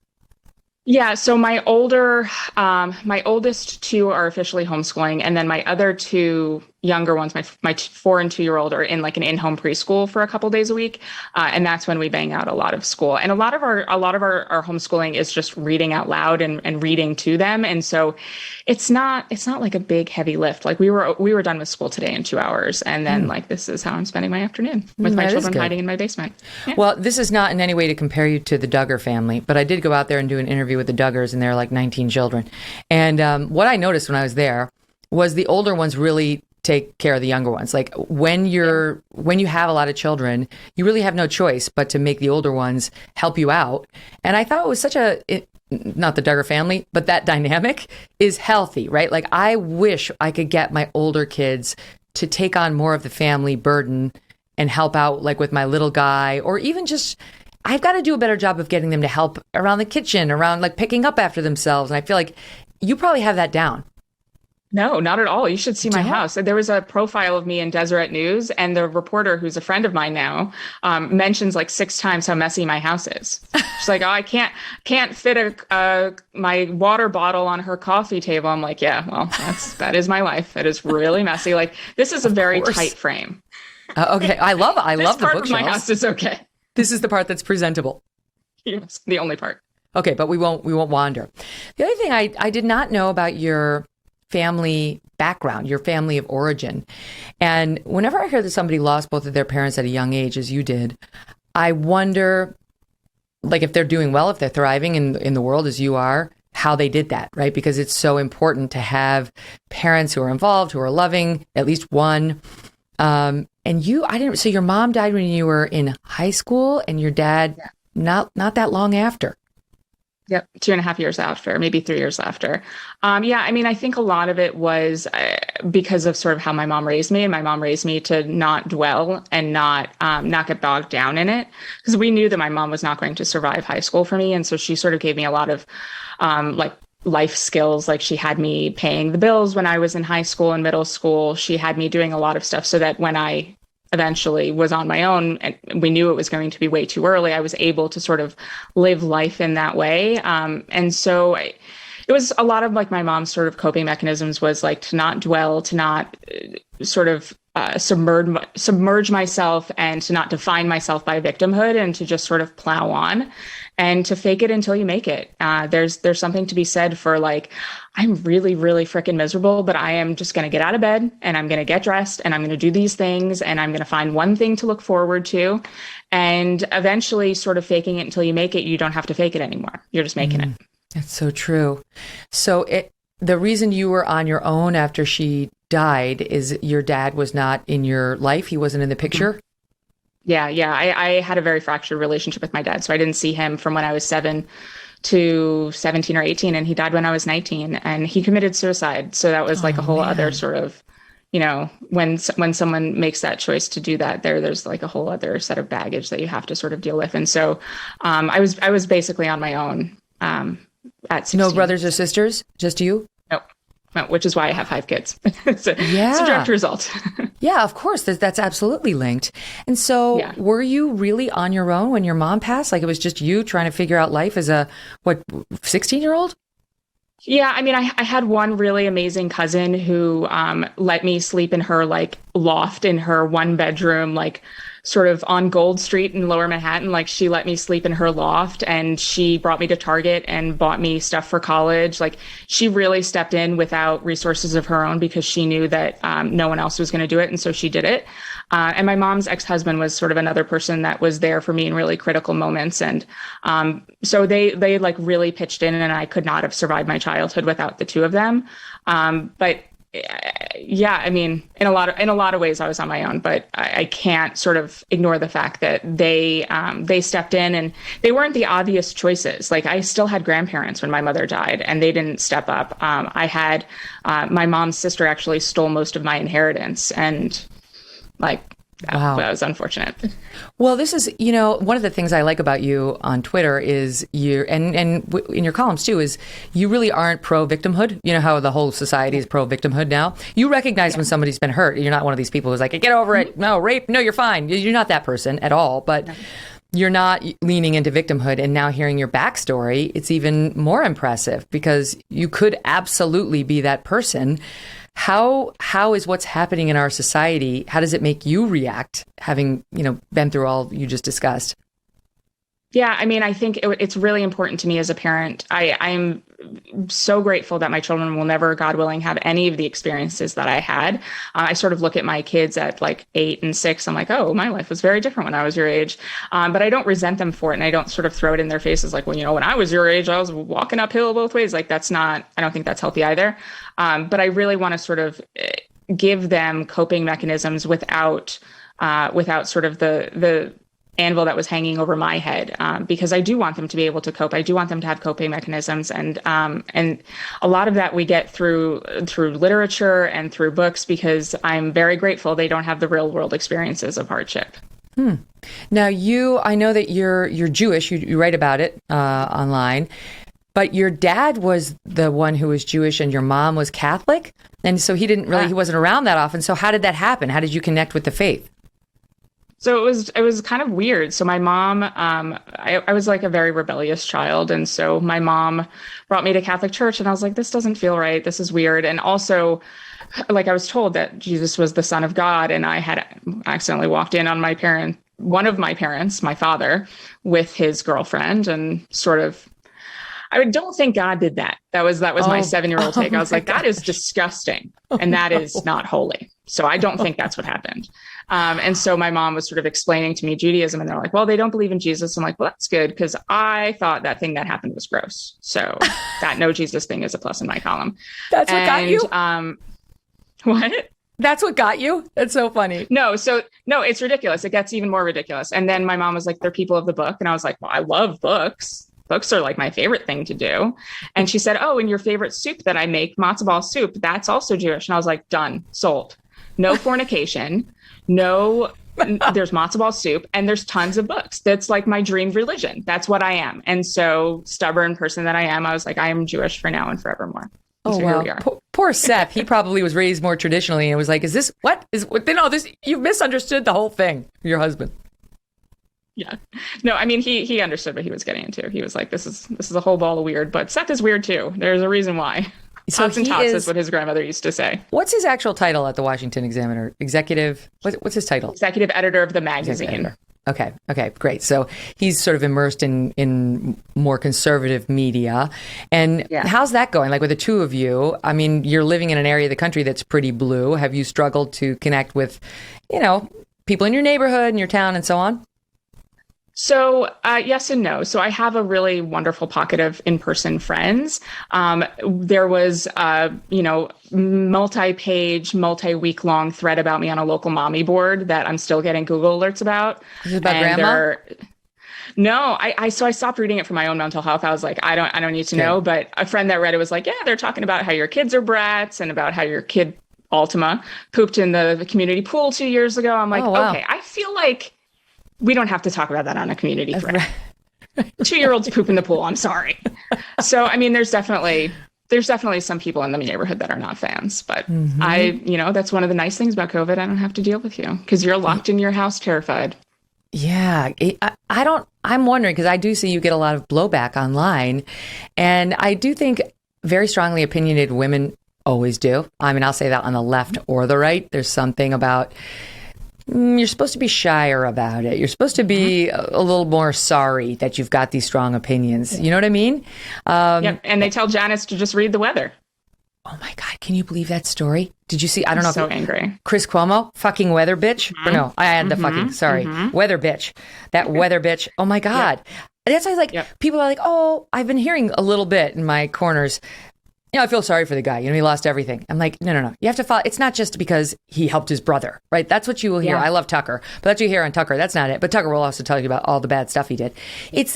Yeah, so my oldest 2 are officially homeschooling, and then my other 2 younger ones, my 4 and 2-year-old, are in like an in-home preschool for a couple days a week, and that's when we bang out a lot of school. And a lot of our homeschooling is just reading out loud and reading to them, and so it's not like a big heavy lift. Like we were done with school today in 2 hours, and then like this is how I'm spending my afternoon with my children hiding in my basement. Yeah. Well, this is not in any way to compare you to the Duggar family, but I did go out there and do an interview with the Duggars, and there are like 19 children. And what I noticed when I was there was the older ones really take care of the younger ones. Like when you have a lot of children, you really have no choice but to make the older ones help you out. And I thought it was not the Duggar family, but that dynamic is healthy, right? Like I wish I could get my older kids to take on more of the family burden and help out like with my little guy, or even just, I've got to do a better job of getting them to help around the kitchen, around like picking up after themselves. And I feel like you probably have that down. No, not at all. You should see my house. There was a profile of me in Deseret News, and the reporter, who's a friend of mine now, mentions like 6 times how messy my house is. She's like, "Oh, I can't fit my water bottle on her coffee table." I'm like, "Yeah, well, that is my life. It is really messy. Like this is a very tight frame." Okay, I love the bookshelves. This part of my house is okay. This is the part that's presentable. Yes, the only part. Okay, but we won't wander. The other thing I did not know about your family background, your family of origin. And whenever I hear that somebody lost both of their parents at a young age, as you did, I wonder, like, if they're doing well, if they're thriving in the world as you are, how they did that, right? Because it's so important to have parents who are involved, who are loving, at least one. So your mom died when you were in high school, and your dad not that long after. Yep. 2.5 years after, maybe 3 years after. I think a lot of it was because of sort of how my mom raised me, and my mom raised me to not dwell and not get bogged down in it, because we knew that my mom was not going to survive high school for me. And so she sort of gave me a lot of life skills. Like she had me paying the bills when I was in high school and middle school. She had me doing a lot of stuff so that when I eventually was on my own and we knew it was going to be way too early, I was able to sort of live life in that way. And so it was a lot of like my mom's sort of coping mechanisms was like to not dwell, to not submerge myself, and to not define myself by victimhood, and to just sort of plow on and to fake it until you make it. There's something to be said for like, I'm really, really freaking miserable, but I am just going to get out of bed and I'm going to get dressed and I'm going to do these things and I'm going to find one thing to look forward to. And eventually sort of faking it until you make it, you don't have to fake it anymore. You're just making it. That's so true. So the reason you were on your own after she died is your dad was not in your life. He wasn't in the picture. Mm-hmm. Yeah. I had a very fractured relationship with my dad. So I didn't see him from when I was 7 to 17 or 18, and he died when I was 19, and he committed suicide. So that was like a whole other sort of, when someone makes that choice to do that, there's like a whole other set of baggage that you have to sort of deal with. And so I was basically on my own at 16. No brothers or sisters, just you? No, which is why I have 5 kids. It's a direct result. Yeah, of course. That's absolutely linked. And so were you really on your own when your mom passed? Like it was just you trying to figure out life as a, 16-year-old? Yeah, I mean, I had one really amazing cousin who let me sleep in her like loft in her 1-bedroom, like sort of on Gold Street in Lower Manhattan. Like she let me sleep in her loft, and she brought me to Target and bought me stuff for college. Like she really stepped in without resources of her own because she knew that no one else was going to do it. And so she did it. And my mom's ex-husband was sort of another person that was there for me in really critical moments. And so they like really pitched in, and I could not have survived my childhood without the two of them. But yeah, I mean, in a lot of ways I was on my own, but I can't sort of ignore the fact that they stepped in, and they weren't the obvious choices. Like I still had grandparents when my mother died, and they didn't step up. I had my mom's sister actually stole most of my inheritance, and like that was unfortunate. Well, this is, one of the things I like about you on Twitter is and in your columns too, is you really aren't pro-victimhood. You know how the whole society is pro-victimhood now? You recognize when somebody's been hurt. You're not one of these people who's like, get over it. No, rape. No, you're fine. You're not that person at all. But you're not leaning into victimhood. And now hearing your backstory, it's even more impressive because you could absolutely be that person. How is what's happening in our society, how does it make you react, having, been through all you just discussed? Yeah, I mean, I think it's really important to me as a parent. I'm so grateful that my children will never, God willing, have any of the experiences that I had. I sort of look at my kids at like 8 and 6. I'm like, oh, my life was very different when I was your age. But I don't resent them for it. And I don't sort of throw it in their faces like, well, when I was your age, I was walking uphill both ways. Like I don't think that's healthy either. But I really want to sort of give them coping mechanisms without sort of the anvil that was hanging over my head, because I do want them to be able to cope. I do want them to have coping mechanisms, and a lot of that we get through literature and through books, because I'm very grateful they don't have the real world experiences of hardship. Now, I know that you're Jewish. You write about it online, but your dad was the one who was Jewish, and your mom was Catholic, and so he wasn't around that often. So how did that happen? How did you connect with the faith? So it was kind of weird. So my mom, I was like a very rebellious child. And so my mom brought me to Catholic church, and I was like, this doesn't feel right. This is weird. And also, like, I was told that Jesus was the Son of God, and I had accidentally walked in on one of my parents, my father, with his girlfriend, and sort of, I don't think God did that. That was my 7-year-old take. I was like, that is disgusting. And that is not holy. So I don't think that's what happened. And so my mom was sort of explaining to me Judaism, and they're like, well, they don't believe in Jesus. I'm like, well, that's good, because I thought that thing that happened was gross. So that no Jesus thing is a plus in my column. That's what got you? What? That's what got you? That's so funny. No, it's ridiculous. It gets even more ridiculous. And then my mom was like, they're people of the book. And I was like, well, I love books. Books are like my favorite thing to do. And she said, oh, and your favorite soup that I make, matzo ball soup, that's also Jewish. And I was like, done, sold. No fornication. No, there's matzo ball soup, and there's tons of books. That's like my dream religion. That's what I am. And so, stubborn person that I am, I was like, I am Jewish for now and forevermore. And so wow. Here we are. Poor Seth. He probably was raised more traditionally and was like, you've misunderstood the whole thing, your husband. Yeah. No, I mean, he understood what he was getting into. He was like, this is a whole ball of weird, but Seth is weird too. There's a reason why. So Tots and tots is what his grandmother used to say. What's his actual title at the Washington Examiner? Executive? What's his title? Executive editor of the magazine. Okay, great. So he's sort of immersed in more conservative media. And how's that going? Like with the two of you, I mean, you're living in an area of the country that's pretty blue. Have you struggled to connect with, people in your neighborhood and your town and so on? So yes and no. So I have a really wonderful pocket of in-person friends. There was, multi-page, multi-week-long thread about me on a local mommy board that I'm still getting Google alerts about. Is it about grandma? No, I stopped reading it for my own mental health. I was like, I don't need to know. But a friend that read it was like, yeah, they're talking about how your kids are brats and about how your kid Altima pooped in the community pool 2 years ago. I'm like, okay, I feel like we don't have to talk about that on a community thread. 2-year-olds poop in the pool. I'm sorry. So, I mean, there's definitely some people in the neighborhood that are not fans, but that's one of the nice things about COVID. I don't have to deal with you because you're locked in your house, terrified. Yeah. I'm wondering, because I do see you get a lot of blowback online, and I do think very strongly opinionated women always do. I mean, I'll say that on the left or the right. There's something about you're supposed to be shyer about it. You're supposed to be a little more sorry that you've got these strong opinions. You know what I mean? And they tell Janice to just read the weather. Oh my God. Can you believe that story? Did you see? I don't know. So angry. Chris Cuomo, fucking weather bitch. Or no, I had the fucking, sorry. Weather bitch. That weather bitch. Oh my God. That's why people are like, oh, I've been hearing a little bit in my corners. I feel sorry for the guy. He lost everything. I'm like, no. You have to follow. It's not just because he helped his brother, right? That's what you will hear. I love Tucker, but that's what you hear on Tucker. That's not it. But Tucker will also tell you about all the bad stuff he did. It's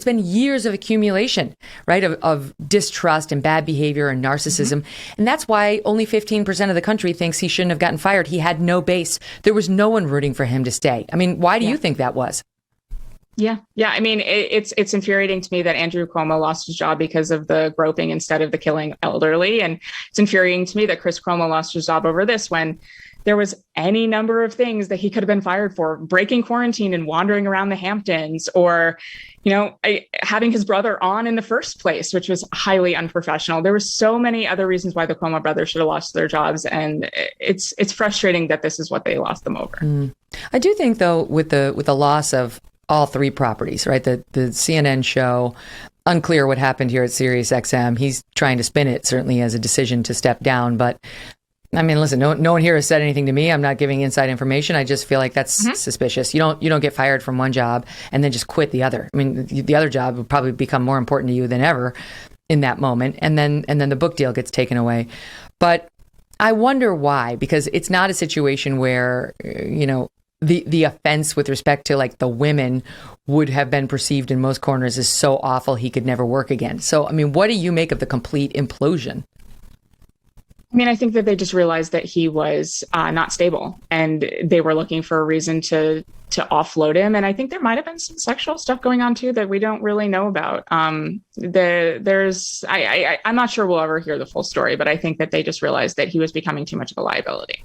been years of accumulation, right? Of distrust and bad behavior and narcissism. And that's why only 15% of the country thinks he shouldn't have gotten fired. He had no base. There was no one rooting for him to stay. I mean, why do you think that was? Yeah. I mean, it's infuriating to me that Andrew Cuomo lost his job because of the groping instead of the killing elderly. And it's infuriating to me that Chris Cuomo lost his job over this when there was any number of things that he could have been fired for: breaking quarantine and wandering around the Hamptons, or, having his brother on in the first place, which was highly unprofessional. There were so many other reasons why the Cuomo brothers should have lost their jobs. And it's frustrating that this is what they lost them over. I do think, though, with the loss of all three properties, right? The CNN show, unclear what happened here at Sirius XM. He's trying to spin it certainly as a decision to step down. But I mean, listen, no one here has said anything to me. I'm not giving inside information. I just feel like that's suspicious. You don't get fired from one job and then just quit the other. I mean, the other job would probably become more important to you than ever in that moment. And then the book deal gets taken away. But I wonder why, because it's not a situation where, the offense with respect to like the women would have been perceived in most corners as so awful he could never work again. So, I mean, what do you make of the complete implosion? I mean, I think that they just realized that he was not stable, and they were looking for a reason to offload him. And I think there might have been some sexual stuff going on too that we don't really know about. I'm not sure we'll ever hear the full story, but I think that they just realized that he was becoming too much of a liability.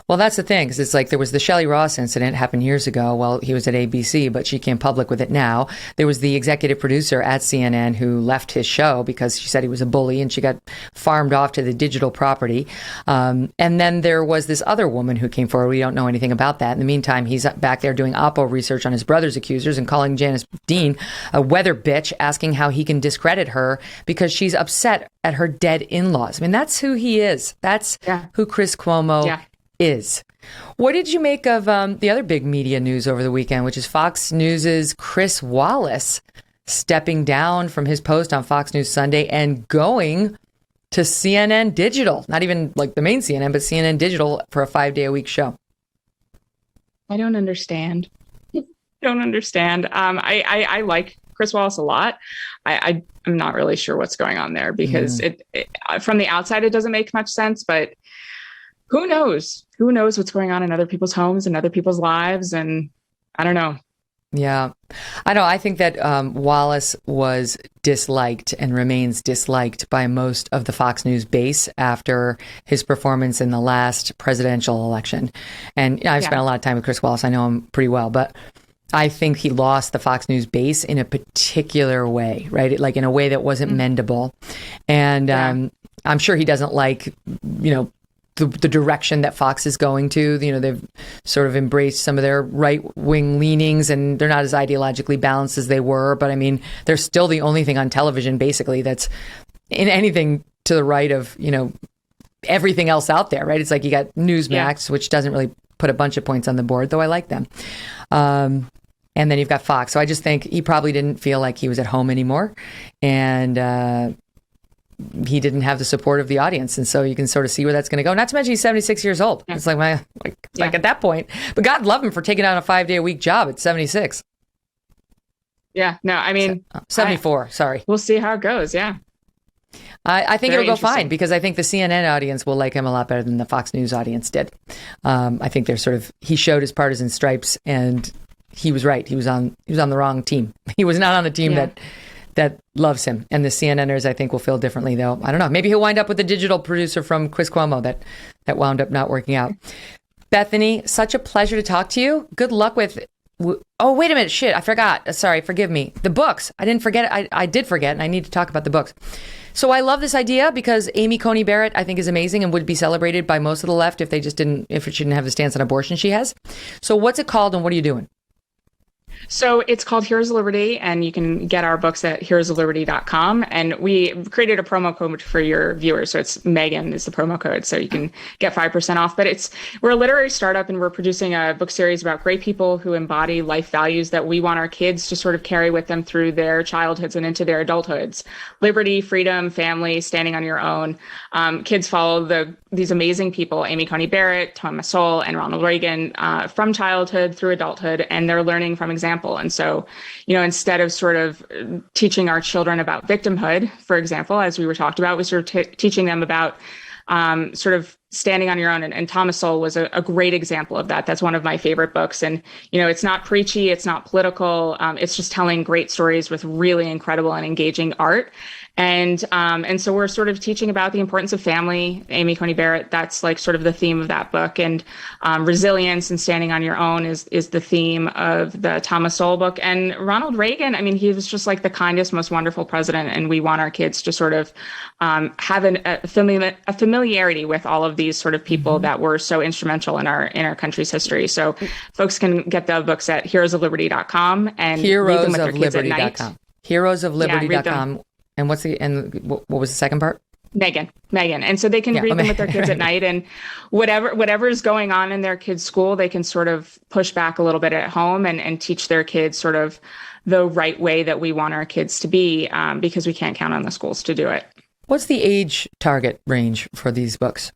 Well, that's the thing, because it's like there was the Shelly Ross incident happened years ago. Well, he was at ABC, but she came public with it now. There was the executive producer at CNN who left his show because she said he was a bully, and she got farmed off to the digital property. And then there was this other woman who came forward. We don't know anything about that. In the meantime, he's back there doing Oppo research on his brother's accusers and calling Janice Dean a weather bitch, asking how he can discredit her because she's upset at her dead in-laws. I mean, that's who he is. That's who Chris Cuomo is. What did you make of the other big media news over the weekend, which is Fox News's Chris Wallace stepping down from his post on Fox News Sunday and going to CNN Digital, not even like the main CNN, but CNN Digital for a 5-day-a-week show? I don't understand. I like Chris Wallace a lot. I'm not really sure what's going on there because it from the outside, it doesn't make much sense, but who knows? Who knows what's going on in other people's homes and other people's lives? And I don't know. Yeah, I know. I think that Wallace was disliked and remains disliked by most of the Fox News base after his performance in the last presidential election. And I've spent a lot of time with Chris Wallace. I know him pretty well, but I think he lost the Fox News base in a particular way, right? Like in a way that wasn't mendable. And I'm sure he doesn't like, the direction that Fox is going to. They've sort of embraced some of their right-wing leanings, and they're not as ideologically balanced as they were. But I mean, they're still the only thing on television, basically, that's in anything to the right of, everything else out there, right? It's like you got Newsmax, which doesn't really put a bunch of points on the board, though I like them. And then you've got Fox. So I just think he probably didn't feel like he was at home anymore. And he didn't have the support of the audience. And so you can sort of see where that's going to go. Not to mention he's 76 years old. It's like at that point. But God love him for taking on a 5-day-a-week job at 76. Yeah. No, I mean... 74, sorry. We'll see how it goes, yeah. I think it'll go fine because I think the CNN audience will like him a lot better than the Fox News audience did. I think they're he showed his partisan stripes, and he was right. He was on the wrong team. He was not on the team that loves him. And the CNNers, I think, will feel differently, though. I don't know. Maybe he'll wind up with the digital producer from Chris Cuomo that wound up not working out. Bethany, such a pleasure to talk to you. Good luck with... Oh, wait a minute. Shit, I forgot. Sorry, forgive me. The books. I didn't forget it. I did forget, and I need to talk about the books. So I love this idea because Amy Coney Barrett, I think, is amazing and would be celebrated by most of the left if she didn't have the stance on abortion she has. So what's it called, and what are you doing? So it's called Heroes of Liberty, and you can get our books at heroesofliberty.com. And we created a promo code for your viewers. So it's Megyn is the promo code. So you can get 5% off. But we're a literary startup, and we're producing a book series about great people who embody life values that we want our kids to sort of carry with them through their childhoods and into their adulthoods. Liberty, freedom, family, standing on your own. Kids follow these amazing people, Amy Coney Barrett, Thomas Sowell, and Ronald Reagan, from childhood through adulthood, and they're learning from example. And so, instead of sort of teaching our children about victimhood, for example, as we were talked about, we sort of teaching them about sort of standing on your own. And Thomas Sowell was a great example of that. That's one of my favorite books. And, it's not preachy, it's not political. It's just telling great stories with really incredible and engaging art. And so we're sort of teaching about the importance of family. Amy Coney Barrett, that's like sort of the theme of that book. And resilience and standing on your own is the theme of the Thomas Sowell book. And Ronald Reagan, I mean, he was just like the kindest, most wonderful president. And we want our kids to sort of have a familiarity with all of these sort of people that were so instrumental in our country's history. So folks can get the books at heroesofliberty.com and read them with their kids at night. Heroesofliberty.com. And what was the second part? Megyn. And so they can read them with their kids at night, and whatever is going on in their kids' school, they can sort of push back a little bit at home and teach their kids sort of the right way that we want our kids to be, because we can't count on the schools to do it. What's the age target range for these books?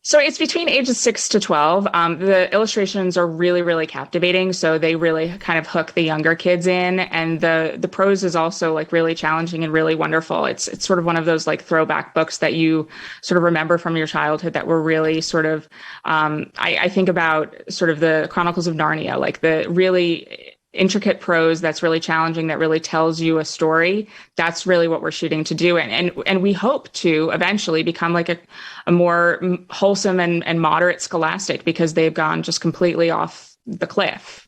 So it's between ages 6 to 12. The illustrations are really, really captivating. So they really kind of hook the younger kids in. And the prose is also like really challenging and really wonderful. It's sort of one of those like throwback books that you sort of remember from your childhood that were really sort of, I think about sort of the Chronicles of Narnia, like the really intricate prose that's really challenging, that really tells you a story. That's really what we're shooting to do. And we hope to eventually become like a more wholesome and moderate scholastic, because they've gone just completely off the cliff.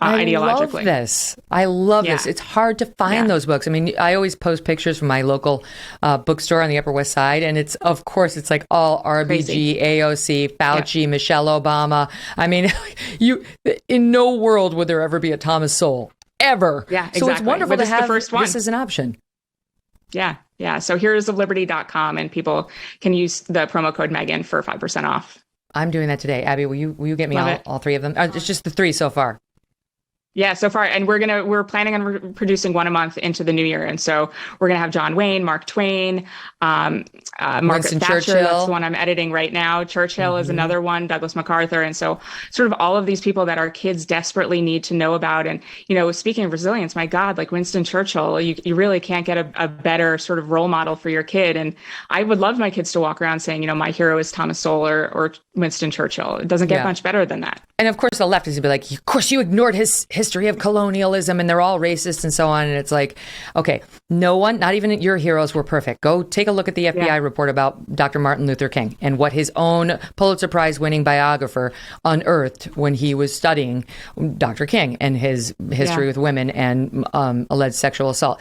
Ideologically. I love this. It's hard to find those books. I mean, I always post pictures from my local bookstore on the Upper West Side, and it's like all RBG, crazy. AOC, Fauci, Michelle Obama. I mean, in no world would there ever be a Thomas Sowell, ever. Yeah, exactly. So it's wonderful to have the first one. This as an option. Yeah. So heroesofliberty.com, and people can use the promo code Megyn for 5% off. I'm doing that today. Abby, will you get me all three of them? It's just the three so far. Yeah, so far, and we're planning on producing one a month into the new year, and so we're gonna have John Wayne, Mark Twain, Margaret Thatcher. Churchill. That's the one I'm editing right now. Churchill is another one. Douglas MacArthur, and so sort of all of these people that our kids desperately need to know about. And speaking of resilience, my God, like Winston Churchill, you really can't get a better sort of role model for your kid. And I would love my kids to walk around saying, my hero is Thomas Sowell or Winston Churchill. It doesn't get much better than that. And of course, the left is going to be like, of course, you ignored his history of colonialism and they're all racist and so on. And it's like, okay, no one, not even your heroes were perfect. Go take a look at the FBI report about Dr. Martin Luther King and what his own Pulitzer Prize winning biographer unearthed when he was studying Dr. King and his history with women and alleged sexual assault.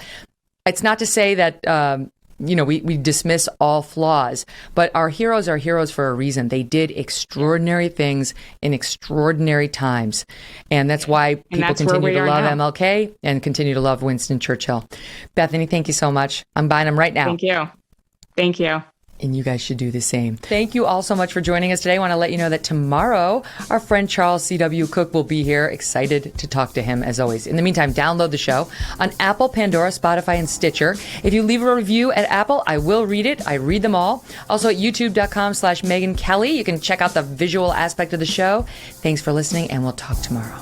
It's not to say that, we dismiss all flaws, but our heroes are heroes for a reason. They did extraordinary things in extraordinary times. And that's why people continue to love MLK and continue to love Winston Churchill. Bethany, thank you so much. I'm buying them right now. Thank you. And you guys should do the same. Thank you all so much for joining us today. I want to let you know that tomorrow, our friend Charles C.W. Cook will be here. Excited to talk to him as always. In the meantime, download the show on Apple, Pandora, Spotify, and Stitcher. If you leave a review at Apple, I will read it. I read them all. Also at youtube.com/Megyn Kelly. You can check out the visual aspect of the show. Thanks for listening, and we'll talk tomorrow.